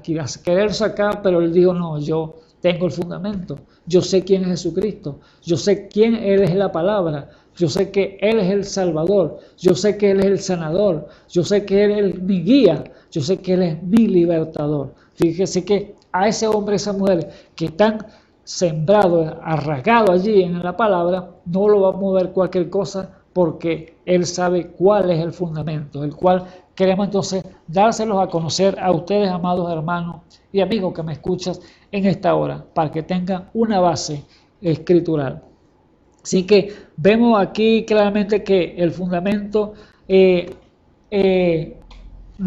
querer sacar, pero él dijo, no, yo tengo el fundamento, yo sé quién es Jesucristo, yo sé quién Él es la palabra, yo sé que Él es el Salvador, yo sé que Él es el sanador, yo sé que Él es mi guía, yo sé que Él es mi libertador. Fíjese que a ese hombre, esa mujer que están sembrados, arraigados allí en la palabra, no lo va a mover cualquier cosa, porque él sabe cuál es el fundamento, el cual queremos entonces dárselos a conocer a ustedes, amados hermanos y amigos que me escuchas en esta hora, para que tengan una base escritural. Así que vemos aquí claramente que el fundamento no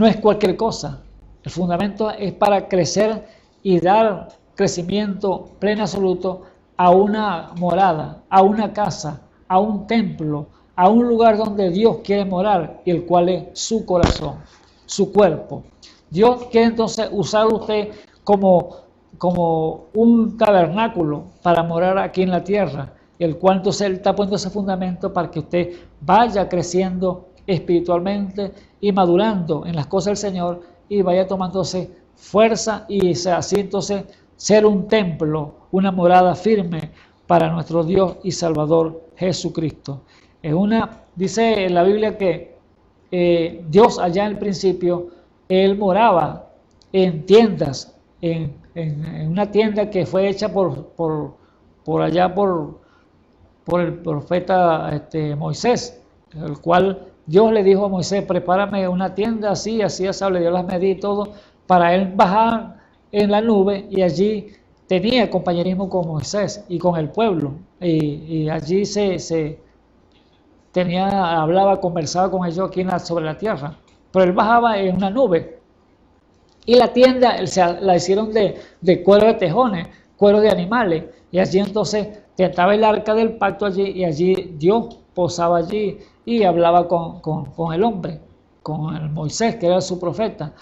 es cualquier cosa. El fundamento es para crecer y dar crecimiento pleno absoluto a una morada, a una casa, a un templo, a un lugar donde Dios quiere morar, y el cual es su corazón, su cuerpo. Dios quiere entonces usar a usted como un tabernáculo para morar aquí en la tierra, el cual entonces Él está poniendo ese fundamento para que usted vaya creciendo espiritualmente y madurando en las cosas del Señor, y vaya tomándose fuerza y así entonces ser un templo, una morada firme para nuestro Dios y Salvador Jesucristo. Dice en la Biblia que Dios allá en el principio, Él moraba en tiendas, en una tienda que fue hecha por el profeta Moisés, el cual Dios le dijo a Moisés, prepárame una tienda así, le dio las medidas y todo, para él bajar en la nube, y allí tenía compañerismo con Moisés y con el pueblo, y allí conversaba con ellos aquí sobre la tierra, pero él bajaba en una nube, y la tienda la hicieron de cuero de tejones, cuero de animales, y allí entonces estaba el arca del pacto allí, y allí Dios posaba allí y hablaba con el hombre, con el Moisés, que era su profeta.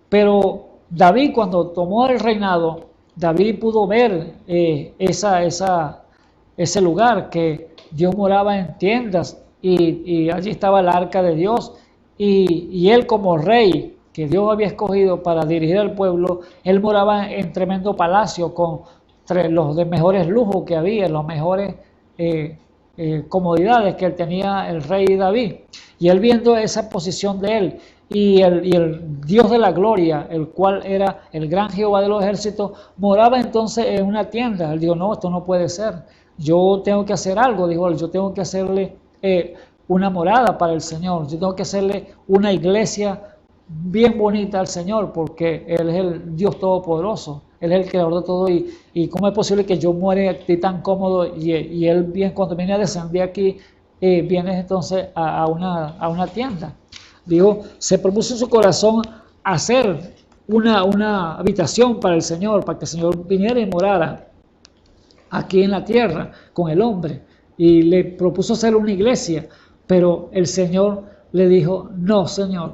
Pero David, cuando tomó el reinado, David pudo ver ese lugar, que Dios moraba en tiendas, y allí estaba el arca de Dios, y él como rey que Dios había escogido para dirigir al pueblo, él moraba en tremendo palacio con los de mejores lujos que había, los mejores comodidades que él tenía el rey David. Y él, viendo esa posición de él y el Dios de la gloria, el cual era el gran Jehová de los ejércitos, moraba entonces en una tienda. Él dijo, no, esto no puede ser, yo tengo que hacer algo, dijo él, yo tengo que hacerle una morada para el Señor, yo tengo que hacerle una iglesia bien bonita al Señor, porque Él es el Dios Todopoderoso, Él es el creador de todo, y cómo es posible que yo muera aquí tan cómodo, y Él bien, cuando viene a descender aquí, viene entonces a una tienda. Dijo, se propuso en su corazón hacer una habitación para el Señor, para que el Señor viniera y morara aquí en la tierra con el hombre, y le propuso hacer una iglesia, pero el Señor le dijo, no, Señor,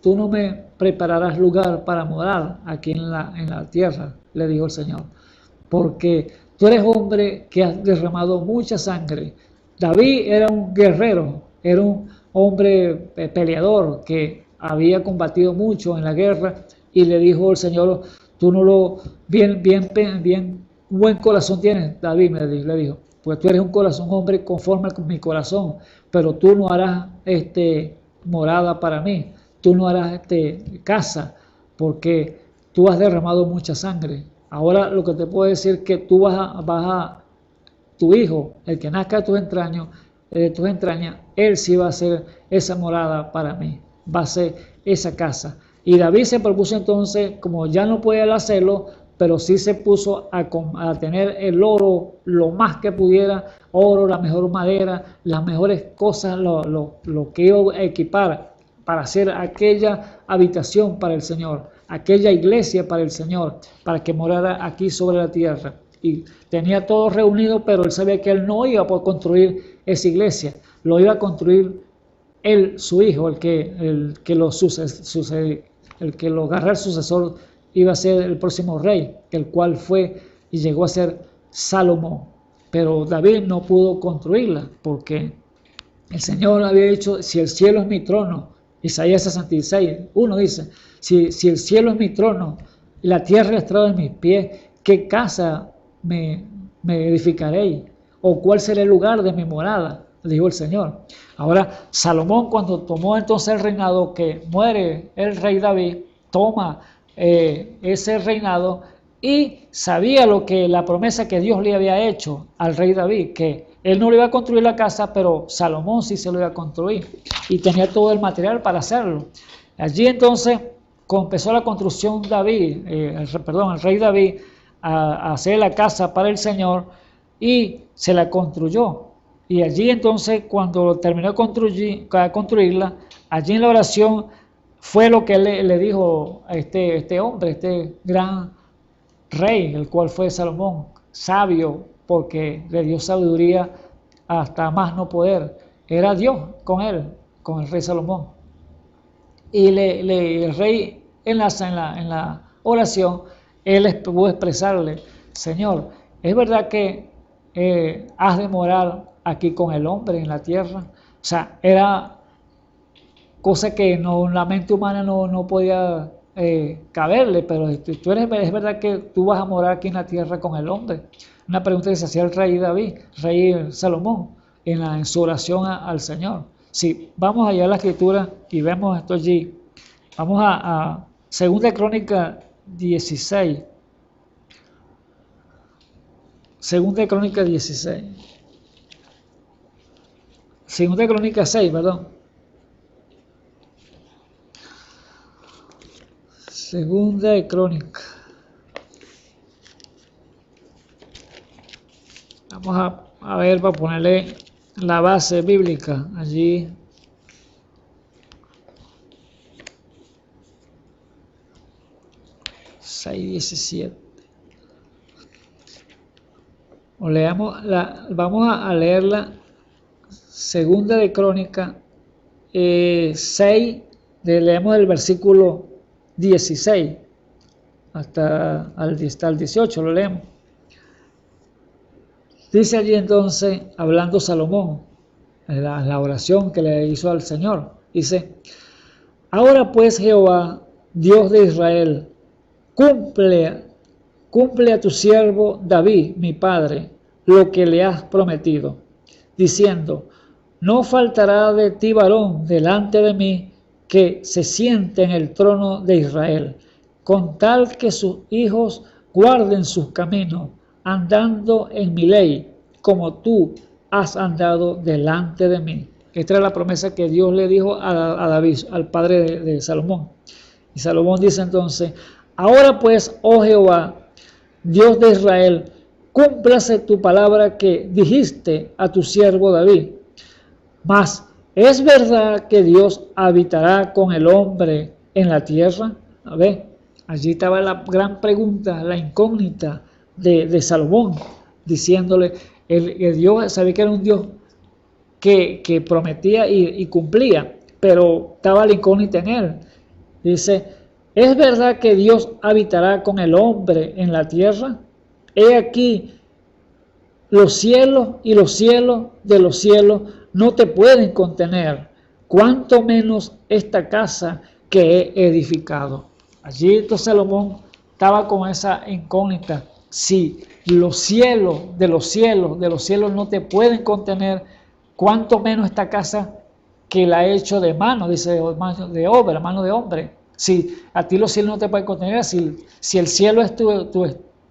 tú no me prepararás lugar para morar aquí en la tierra, le dijo el Señor, porque tú eres hombre que has derramado mucha sangre. David era un guerrero, era un hombre peleador que había combatido mucho en la guerra, y le dijo el Señor, tú no lo, bien buen corazón tienes, David, le dijo, pues tú eres un hombre conforme con mi corazón, pero tú no harás morada para mí. tú no harás casa, porque tú has derramado mucha sangre. Ahora lo que te puedo decir es que tú tu hijo, el que nazca de tus entrañas, él sí va a ser esa morada para mí, va a ser esa casa. Y David se propuso entonces, como ya no puede hacerlo, pero sí se puso a tener el oro lo más que pudiera, oro, la mejor madera, las mejores cosas, lo que iba a equipar para hacer aquella habitación para el Señor, aquella iglesia para el Señor, para que morara aquí sobre la tierra. Y tenía todo reunido, pero él sabía que él no iba a poder construir esa iglesia, lo iba a construir él, su hijo, el que lo agarra el sucesor, iba a ser el próximo rey, el cual fue y llegó a ser Salomón. Pero David no pudo construirla, porque el Señor había dicho, si el cielo es mi trono, Isaías 66, 1 dice, si el cielo es mi trono y la tierra el estrado de mis pies, ¿qué casa me edificaréis? ¿O cuál será el lugar de mi morada? Dijo el Señor. Ahora, Salomón, cuando tomó entonces el reinado, que muere el rey David, toma ese reinado y sabía la promesa que Dios le había hecho al rey David, que él no le iba a construir la casa, pero Salomón sí se lo iba a construir y tenía todo el material para hacerlo. Allí entonces empezó la construcción el rey David a hacer la casa para el Señor y se la construyó. Y allí entonces cuando terminó de construirla, allí en la oración fue lo que él le dijo a este hombre, este gran rey, el cual fue Salomón, sabio, porque le dio sabiduría hasta más no poder. Era Dios con él, con el rey Salomón. Y el rey en la oración, él pudo expresarle, Señor, ¿es verdad que has de morar aquí con el hombre en la tierra? O sea, era cosa que la mente humana no podía caberle, pero es verdad que tú vas a morar aquí en la tierra con el hombre. Una pregunta que se hacía el rey David, rey Salomón, en su oración al Señor. Si vamos allá a la escritura y vemos esto allí, vamos a 2 Crónicas 16. 2 Crónicas 16. 2 Crónicas 6, perdón. 2 Crónicas. Vamos a ver, para ponerle la base bíblica allí. Vamos a leer la segunda de Crónica 6, leemos el versículo 16 hasta el 18, lo leemos. Dice allí entonces, hablando Salomón, en la oración que le hizo al Señor, dice, ahora pues Jehová, Dios de Israel, cumple a tu siervo David, mi padre, lo que le has prometido, diciendo, no faltará de ti varón delante de mí que se siente en el trono de Israel, con tal que sus hijos guarden sus caminos, andando en mi ley, como tú has andado delante de mí. Esta era la promesa que Dios le dijo a David, al padre de Salomón. Y Salomón dice entonces, ahora pues, oh Jehová, Dios de Israel, cúmplase tu palabra que dijiste a tu siervo David. Mas, ¿es verdad que Dios habitará con el hombre en la tierra? A ver, allí estaba la gran pregunta, la incógnita de Salomón, diciéndole, el Dios, sabía que era un Dios que prometía y cumplía, pero estaba la incógnita en él. Dice, ¿es verdad que Dios habitará con el hombre en la tierra? He aquí, los cielos y los cielos de los cielos no te pueden contener, cuanto menos esta casa que he edificado. Allí entonces Salomón estaba con esa incógnita. Si los cielos de los cielos no te pueden contener, cuanto menos esta casa que la ha hecho de mano, dice, mano de obra, mano de hombre. Si a ti los cielos no te pueden contener, si el cielo es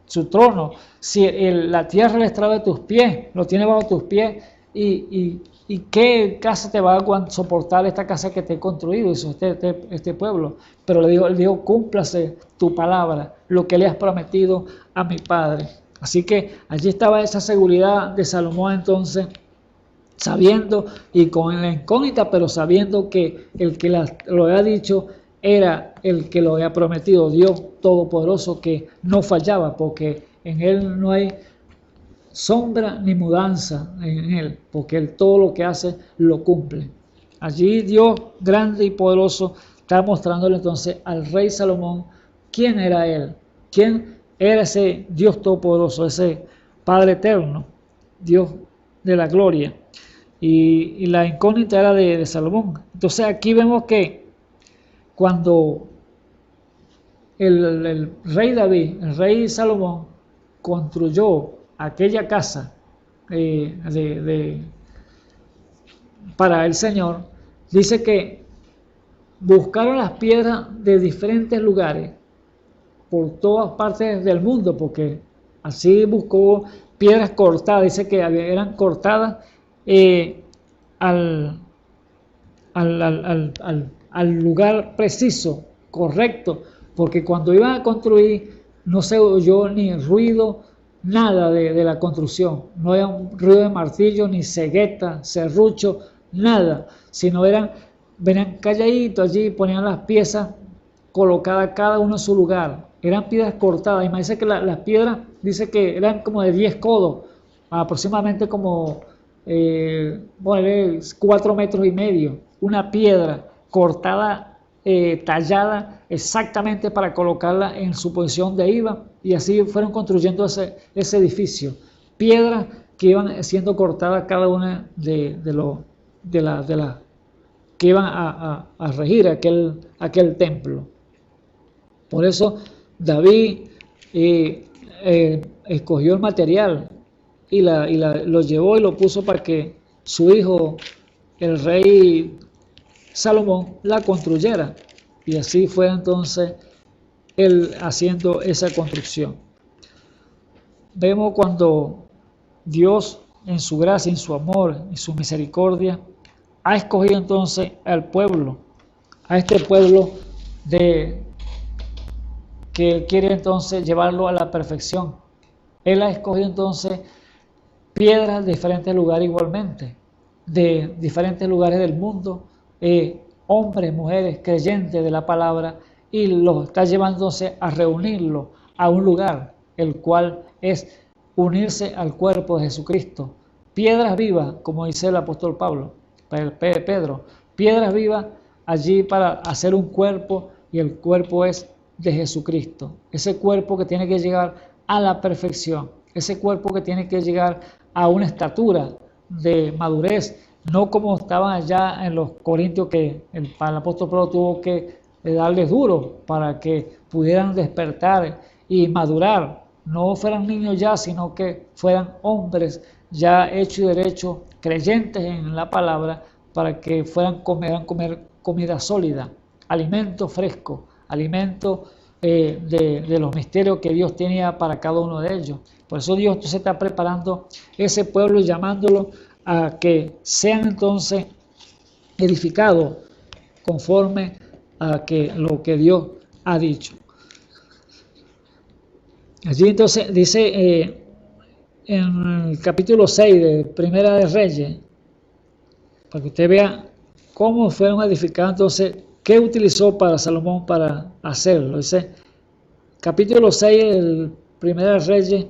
su trono, si la tierra es el estrado de tus pies, lo tiene bajo tus pies, y qué casa te va a soportar esta casa que te he construido, hizo este pueblo. Pero él dijo, cúmplase tu palabra, lo que le has prometido a mi padre. Así que allí estaba esa seguridad de Salomón entonces, sabiendo y con la incógnita, pero sabiendo que el que lo había dicho era el que lo había prometido, Dios Todopoderoso, que no fallaba, porque en Él no hay sombra ni mudanza en Él, porque Él todo lo que hace lo cumple. Allí Dios grande y poderoso está mostrándole entonces al rey Salomón quién era Él, quién era ese Dios Todopoderoso, ese Padre eterno, Dios de la gloria. Y la incógnita era de Salomón. Entonces aquí vemos que cuando el rey David, el rey Salomón, construyó aquella casa para el Señor, dice que buscaron las piedras de diferentes lugares por todas partes del mundo, porque así buscó piedras cortadas, dice que eran cortadas al lugar preciso, correcto, porque cuando iban a construir no se oyó ni ruido, nada de la construcción, no había un ruido de martillo, ni cegueta, serrucho, nada, sino venían calladitos allí, ponían las piezas colocadas cada uno en su lugar, eran piedras cortadas. Imagínense que las piedras, dice que eran como de 10 codos, aproximadamente como 4 metros y medio, una piedra cortada, tallada exactamente para colocarla en su posición de iba, y así fueron construyendo ese edificio. Piedras que iban siendo cortadas cada una de las que iban a regir aquel templo. Por eso David escogió el material y lo llevó y lo puso para que su hijo, el rey Salomón, la construyera. Y así fue entonces él haciendo esa construcción. Vemos cuando Dios, en su gracia, en su amor, en su misericordia, ha escogido entonces al pueblo, a este pueblo que Él quiere entonces llevarlo a la perfección. Él ha escogido entonces piedras de diferentes lugares igualmente, de diferentes lugares del mundo, hombres, mujeres, creyentes de la palabra, y los está llevándose a reunirlo a un lugar, el cual es unirse al cuerpo de Jesucristo. Piedras vivas, como dice el apóstol Pedro, piedras vivas allí para hacer un cuerpo, y el cuerpo es de Jesucristo. Ese cuerpo que tiene que llegar a la perfección, ese cuerpo que tiene que llegar a una estatura de madurez, no como estaban allá en los Corintios, que el apóstol Pablo tuvo que darles duro para que pudieran despertar y madurar. No fueran niños ya, sino que fueran hombres ya hechos y derechos, creyentes en la palabra, para que puedan comer comida sólida, alimento fresco, alimento de los misterios que Dios tenía para cada uno de ellos. Por eso Dios se está preparando ese pueblo y llamándolo a que sean entonces edificados conforme a lo que Dios ha dicho. Allí entonces dice en el capítulo 6 de Primera de Reyes, para que usted vea cómo fueron edificados, entonces, qué utilizó para Salomón para hacerlo. Dice, capítulo 6 de Primera de Reyes,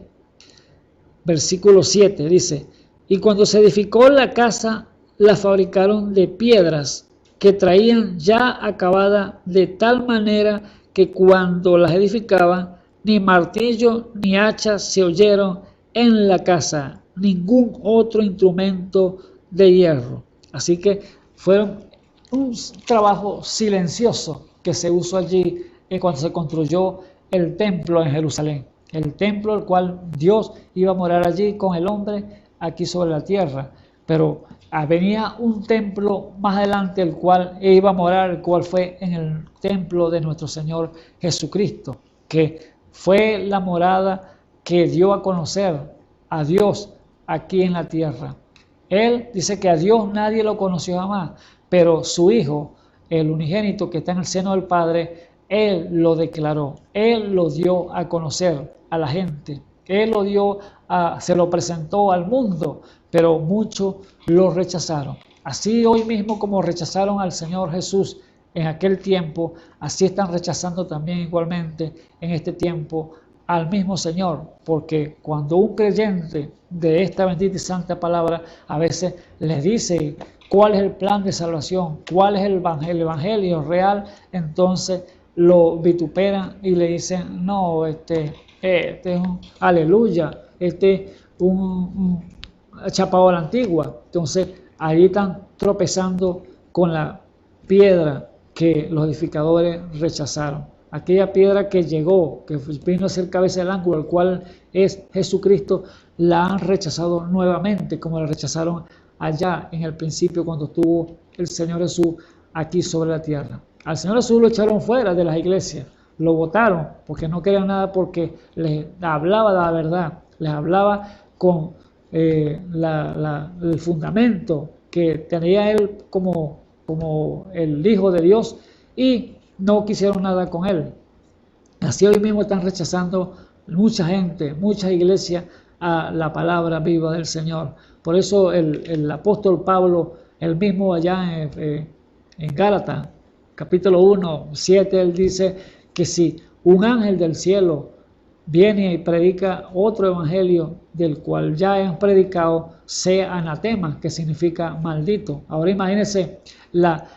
versículo 7, dice, y cuando se edificó la casa, la fabricaron de piedras que traían ya acabada, de tal manera que cuando las edificaban, ni martillo ni hacha se oyeron en la casa, ningún otro instrumento de hierro. Así que fueron un trabajo silencioso que se usó allí cuando se construyó el templo en Jerusalén. El templo el cual Dios iba a morar allí con el hombre aquí sobre la tierra. Pero venía un templo más adelante, el cual iba a morar, el cual fue en el templo de nuestro Señor Jesucristo, que fue la morada que dio a conocer a Dios aquí en la tierra. Él dice que a Dios nadie lo conoció jamás, pero su Hijo, el unigénito que está en el seno del Padre, Él lo declaró, Él lo dio a conocer a la gente, Él lo dio se lo presentó al mundo, pero muchos lo rechazaron. Así hoy mismo como rechazaron al Señor Jesús en aquel tiempo, así están rechazando también igualmente en este tiempo al mismo Señor, porque cuando un creyente de esta bendita y santa palabra a veces les dice cuál es el plan de salvación, cuál es el evangelio real, entonces lo vituperan y le dicen, no, este es un aleluya, este es un chapado a la antigua. Entonces ahí están tropezando con la piedra que los edificadores rechazaron. Aquella piedra que llegó, que vino a ser cabeza del ángulo, el cual es Jesucristo, la han rechazado nuevamente, como la rechazaron allá en el principio cuando estuvo el Señor Jesús aquí sobre la tierra. Al Señor Jesús lo echaron fuera de las iglesias, lo botaron porque no querían nada, porque les hablaba de la verdad, les hablaba con el fundamento que tenía él como el Hijo de Dios, y no quisieron nada con él. Así hoy mismo están rechazando mucha gente, muchas iglesias a la palabra viva del Señor. Por eso el apóstol Pablo, él mismo allá en Gálatas, capítulo 1, 7, él dice que si un ángel del cielo viene y predica otro evangelio del cual ya han predicado, sea anatema, que significa maldito. Ahora imagínense la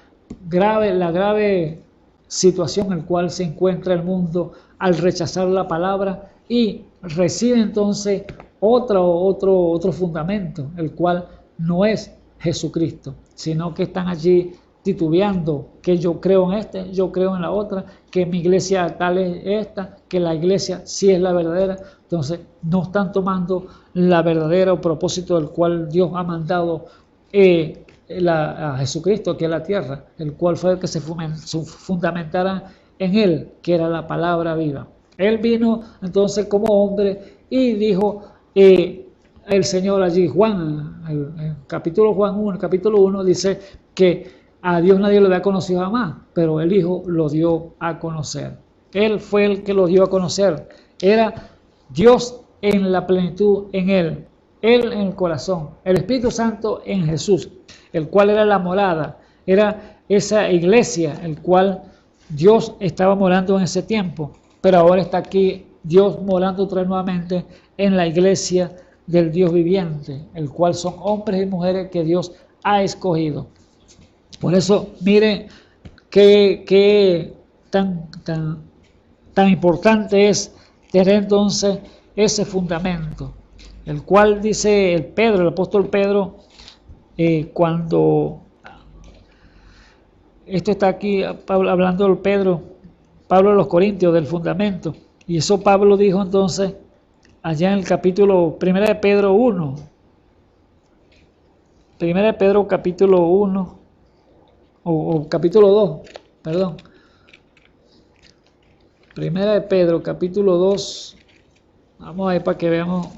grave situación en la cual se encuentra el mundo al rechazar la palabra, y recibe entonces otro fundamento, el cual no es Jesucristo, sino que están allí titubeando, que yo creo en este, yo creo en la otra, que mi iglesia tal es esta, que la iglesia sí es la verdadera. Entonces no están tomando la verdadera propósito del cual Dios ha mandado a Jesucristo aquí en la tierra, el cual fue el que se fundamentara en él, que era la palabra viva. Él vino entonces como hombre y dijo el Señor allí, Juan, en capítulo 1, dice que a Dios nadie lo había conocido jamás, pero el Hijo lo dio a conocer. Él fue el que lo dio a conocer. Era Dios en la plenitud en él en el corazón, el Espíritu Santo en Jesús, el cual era la morada, era esa iglesia, el cual Dios estaba morando en ese tiempo, pero ahora está aquí Dios morando otra vez nuevamente en la iglesia del Dios viviente, el cual son hombres y mujeres que Dios ha escogido. Por eso, mire qué tan importante es tener entonces ese fundamento, el cual dice el apóstol Pedro, cuando esto está aquí hablando del Pablo de los Corintios, del fundamento, y eso Pablo dijo entonces allá en el capítulo 1 de Pedro 1, 1 de Pedro capítulo 1, o capítulo 2, perdón, 1 de Pedro capítulo 2, vamos a ver para que veamos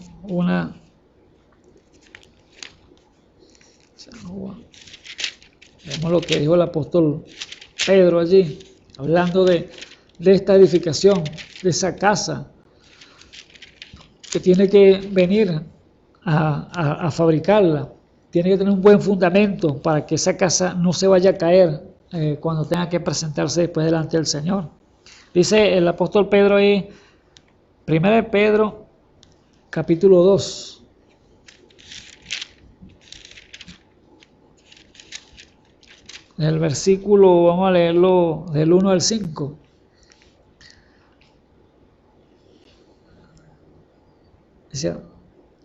vemos lo que dijo el apóstol Pedro allí, hablando de esta edificación, de esa casa que tiene que venir a fabricarla. Tiene que tener un buen fundamento para que esa casa no se vaya a caer cuando tenga que presentarse después delante del Señor. Dice el apóstol Pedro ahí, 1 de Pedro, capítulo 2. El versículo, vamos a leerlo del 1 al 5. Dice,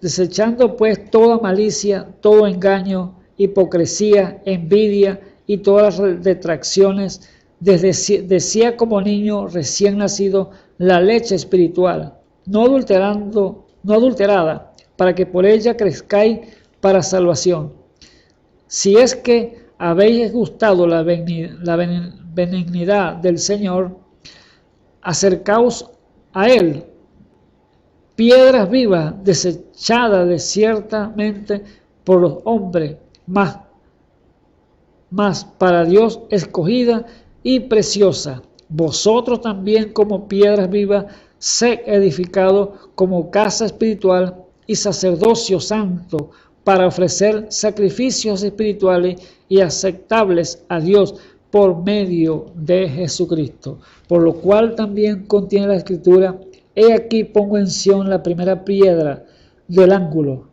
desechando pues toda malicia, todo engaño, hipocresía, envidia y todas las detracciones, decía como niño recién nacido la leche espiritual, no adulterada, para que por ella crezcáis para salvación, Si es que habéis gustado la benignidad del Señor, acercaos a Él, piedras vivas, desechadas ciertamente por los hombres, mas para Dios escogida y preciosa. Vosotros también como piedras vivas, sed edificados como casa espiritual y sacerdocio santo, para ofrecer sacrificios espirituales y aceptables a Dios por medio de Jesucristo. Por lo cual también contiene la Escritura: he aquí pongo en Sión la primera piedra del ángulo,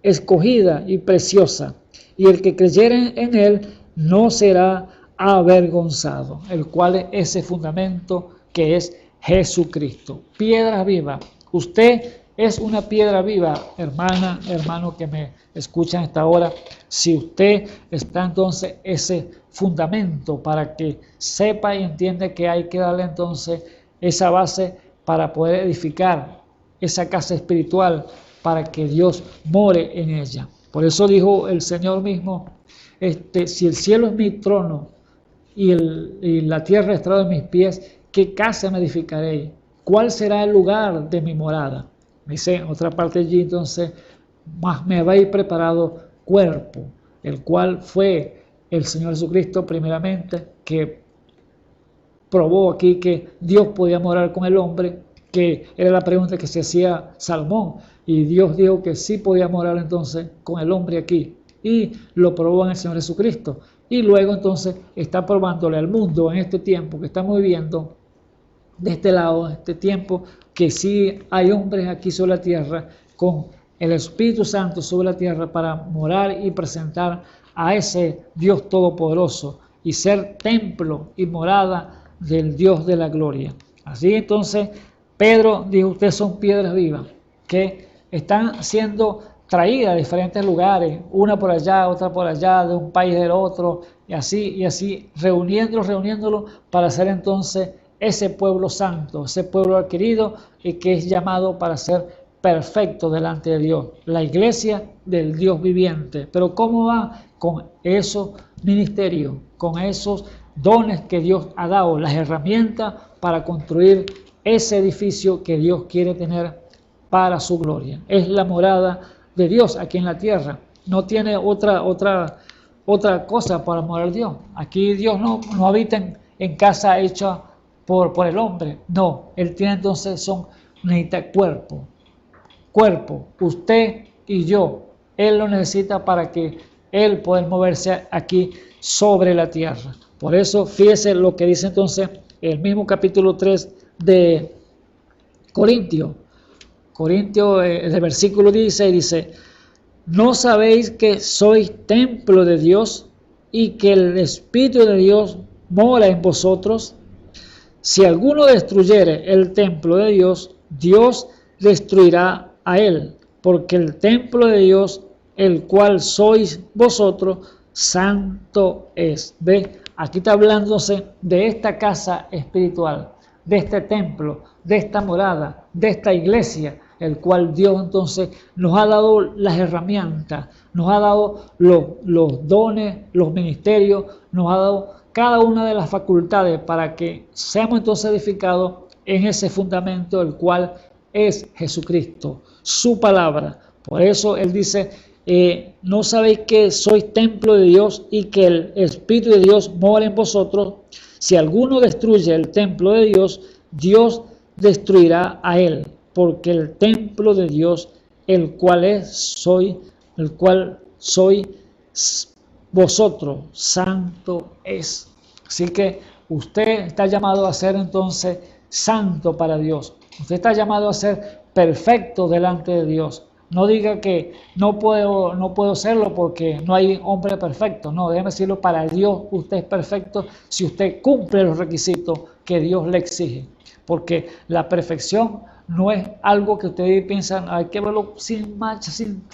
escogida y preciosa, y el que creyere en él no será avergonzado. El cual es ese fundamento que es Jesucristo. Piedra viva. Usted es una piedra viva, hermana, hermano que me escucha en esta hora. Si usted está entonces ese fundamento para que sepa y entiende que hay que darle entonces esa base para poder edificar esa casa espiritual, para que Dios more en ella. Por eso dijo el Señor mismo, si el cielo es mi trono y la tierra es estrado de mis pies, ¿qué casa me edificaré? ¿Cuál será el lugar de mi morada? Dice en otra parte allí, entonces, más me habéis preparado cuerpo, el cual fue el Señor Jesucristo primeramente, que probó aquí que Dios podía morar con el hombre, que era la pregunta que se hacía Salomón, y Dios dijo que sí podía morar entonces con el hombre aquí, y lo probó en el Señor Jesucristo. Y luego entonces está probándole al mundo en este tiempo que estamos viviendo, de este lado, de este tiempo, que sí hay hombres aquí sobre la tierra con el Espíritu Santo sobre la tierra para morar y presentar a ese Dios todopoderoso y ser templo y morada del Dios de la gloria. Así entonces Pedro dijo: ustedes son piedras vivas que están siendo traídas a diferentes lugares, una por allá, otra por allá, de un país del otro, y así, reuniéndolo para hacer entonces ese pueblo santo, ese pueblo adquirido y que es llamado para ser perfecto delante de Dios, la iglesia del Dios viviente. Pero ¿cómo va? Con esos ministerios, con esos dones que Dios ha dado, las herramientas para construir ese edificio que Dios quiere tener para su gloria. Es la morada de Dios aquí en la tierra. No tiene otra cosa para morar Dios. Aquí Dios no habita en casa hecha por el hombre. No, Él tiene entonces, necesita cuerpo, usted y yo. Él lo necesita para que Él pueda moverse aquí sobre la tierra. Por eso, fíjese lo que dice entonces el mismo capítulo 3 de Corintios, el versículo 16 dice: ¿no sabéis que sois templo de Dios y que el Espíritu de Dios mora en vosotros? Si alguno destruyere el templo de Dios, Dios destruirá a él, porque el templo de Dios, el cual sois vosotros, santo es. ¿Ve? Aquí está hablándose de esta casa espiritual, de este templo, de esta morada, de esta iglesia, el cual Dios entonces nos ha dado las herramientas, nos ha dado los dones, los ministerios, nos ha dado cada una de las facultades para que seamos entonces edificados en ese fundamento, el cual es Jesucristo, su palabra. Por eso Él dice: ¿no sabéis que sois templo de Dios y que el Espíritu de Dios mora en vosotros? Si alguno destruye el templo de Dios, Dios destruirá a él, porque el templo de Dios, el cual sois vosotros, santo es. Así que usted está llamado a ser entonces santo para Dios. Usted está llamado a ser perfecto delante de Dios. No diga que no puedo serlo porque no hay hombre perfecto. No, déjeme decirlo, para Dios usted es perfecto si usted cumple los requisitos que Dios le exige. Porque la perfección no es algo que ustedes piensan: hay que verlo sin mancha, sin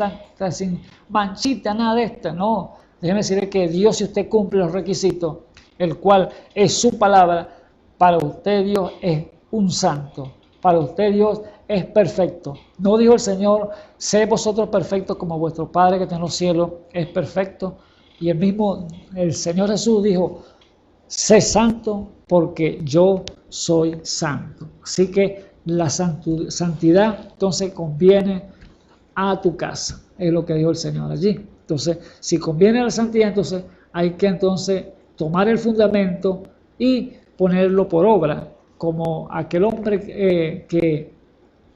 manchita, nada de esto. No, déjeme decirle que Dios, si usted cumple los requisitos, el cual es su palabra, para usted Dios es un santo. Para usted Dios es perfecto. No dijo el Señor: sed vosotros perfectos como vuestro Padre que está en los cielos es perfecto. Y el Señor Jesús dijo, sé santo porque yo soy santo. Así que la santidad entonces conviene a tu casa, es lo que dijo el Señor allí. Entonces, si conviene a la santidad, entonces hay que entonces tomar el fundamento y ponerlo por obra, como aquel hombre que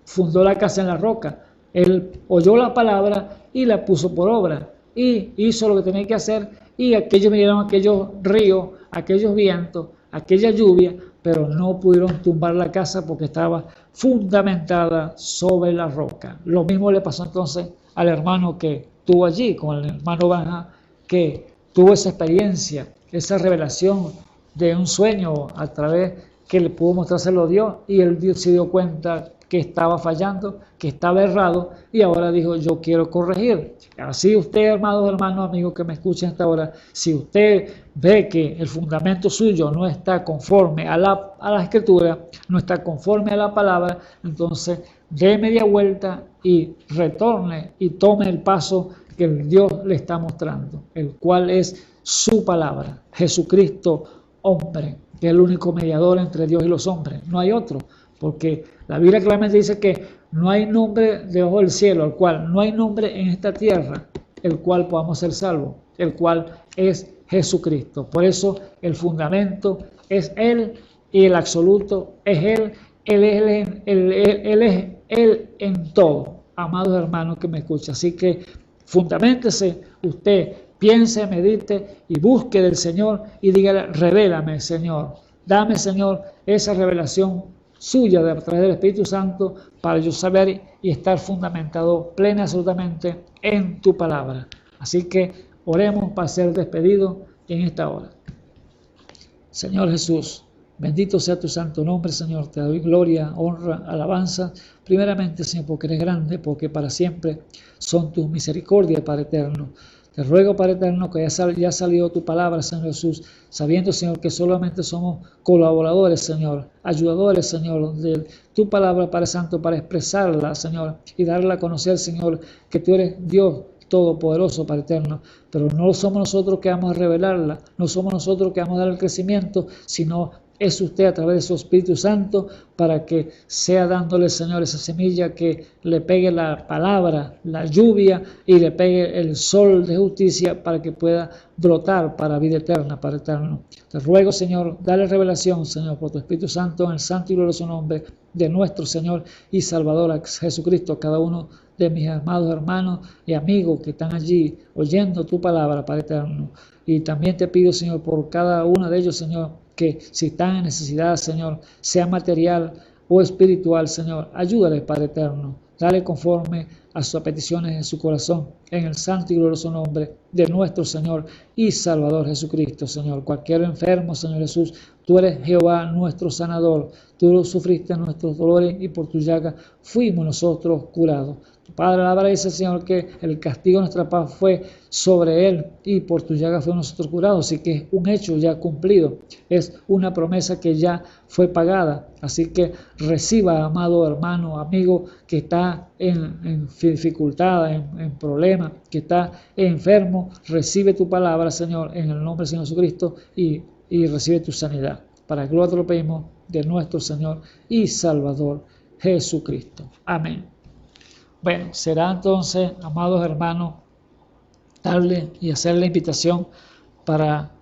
fundó la casa en la roca. Él oyó la palabra y la puso por obra y hizo lo que tenía que hacer, y aquellos vinieron, aquellos ríos, aquellos vientos, aquella lluvia, pero no pudieron tumbar la casa porque estaba fundamentada sobre la roca. Lo mismo le pasó entonces al hermano que estuvo allí, con el hermano Banja, que tuvo esa experiencia, esa revelación de un sueño a través que le pudo mostrárselo a Dios, y él se dio cuenta que estaba fallando, que estaba errado, y ahora dijo, yo quiero corregir. Así usted, hermanos, amigos que me escuchan hasta ahora, si usted ve que el fundamento suyo no está conforme a la escritura, no está conforme a la palabra, entonces dé media vuelta y retorne y tome el paso que Dios le está mostrando, el cual es su palabra, Jesucristo, hombre, que es el único mediador entre Dios y los hombres, no hay otro. Porque la Biblia claramente dice que no hay nombre debajo del cielo, el cual no hay nombre en esta tierra, el cual podamos ser salvos, el cual es Jesucristo. Por eso el fundamento es Él y el absoluto es Él. Él es Él en todo, amados hermanos que me escuchan. Así que fundamentese usted, piense, medite y busque del Señor y dígale, revélame, Señor. Dame, Señor, esa revelación suya a través del Espíritu Santo para yo saber y estar fundamentado plena y absolutamente en tu palabra. Así que oremos para ser despedidos en esta hora. Señor Jesús, bendito sea tu santo nombre, Señor. Te doy gloria, honra, alabanza. Primeramente, Señor, porque eres grande, porque para siempre son tus misericordias, Padre eterno. Te ruego, Padre eterno, que ya ha salido tu palabra, Señor Jesús, sabiendo, Señor, que solamente somos colaboradores, Señor, ayudadores, Señor, de tu palabra, Padre Santo, para expresarla, Señor, y darla a conocer, Señor, que tú eres Dios todopoderoso, Padre eterno. Pero no somos nosotros que vamos a revelarla, no somos nosotros que vamos a dar el crecimiento, sino es usted a través de su Espíritu Santo para que sea dándole, Señor, esa semilla, que le pegue la palabra, la lluvia, y le pegue el sol de justicia para que pueda brotar para vida eterna, Padre eterno. Te ruego, Señor, dale revelación, Señor, por tu Espíritu Santo, en el santo y glorioso nombre de nuestro Señor y Salvador Jesucristo, cada uno de mis amados hermanos y amigos que están allí oyendo tu palabra, Padre eterno. Y también te pido, Señor, por cada uno de ellos, Señor, que si están en necesidad, Señor, sea material o espiritual, Señor, ayúdales, Padre eterno. Dale conforme a sus peticiones en su corazón, en el santo y glorioso nombre de nuestro Señor y Salvador Jesucristo, Señor. Cualquier enfermo, Señor Jesús, tú eres Jehová, nuestro sanador. Tú sufriste nuestros dolores y por tu llaga fuimos nosotros curados. Tu Padre, la palabra dice, Señor, que el castigo de nuestra paz fue sobre él y por tu llaga fuimos nosotros curados. Así que es un hecho ya cumplido, es una promesa que ya fue pagada. Así que reciba, amado hermano, amigo, que está en dificultad, en problemas, que está enfermo, recibe tu palabra, Señor, en el nombre del Señor Jesucristo, y recibe tu sanidad. Para que lo pedimos de nuestro Señor y Salvador Jesucristo. Amén. Bueno, será entonces, amados hermanos, darle y hacer la invitación para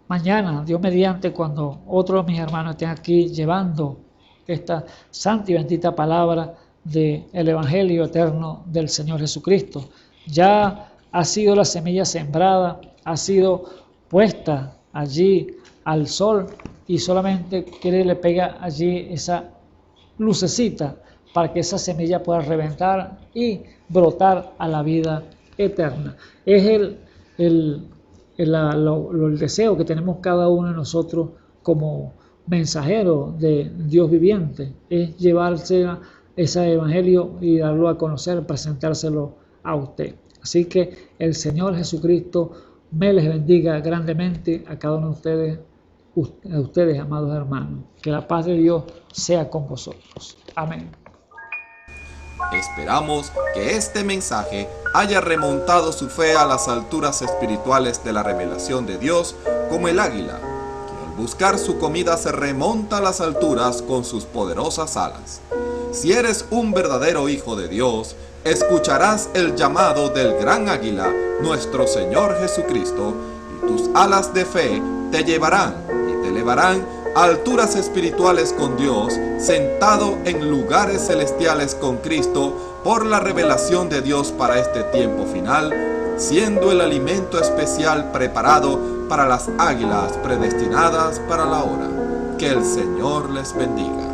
mañana, Dios mediante, cuando otro de mis hermanos estén aquí llevando esta santa y bendita palabra del Evangelio eterno del Señor Jesucristo. Ya ha sido la semilla sembrada, ha sido puesta allí al sol, y solamente que le pega allí esa lucecita para que esa semilla pueda reventar y brotar a la vida eterna. Es el deseo que tenemos cada uno de nosotros como mensajeros de Dios viviente, es llevarse ese evangelio y darlo a conocer, presentárselo a usted. Así que el Señor Jesucristo me les bendiga grandemente a cada uno de ustedes, amados hermanos. Que la paz de Dios sea con vosotros. Amén. Esperamos que este mensaje haya remontado su fe a las alturas espirituales de la revelación de Dios, como el águila, que al buscar su comida se remonta a las alturas con sus poderosas alas. Si eres un verdadero hijo de Dios, escucharás el llamado del gran águila, nuestro Señor Jesucristo, y tus alas de fe te llevarán y te elevarán a alturas espirituales con Dios, sentado en lugares celestiales con Cristo, por la revelación de Dios para este tiempo final, siendo el alimento especial preparado para las águilas predestinadas para la hora. Que el Señor les bendiga.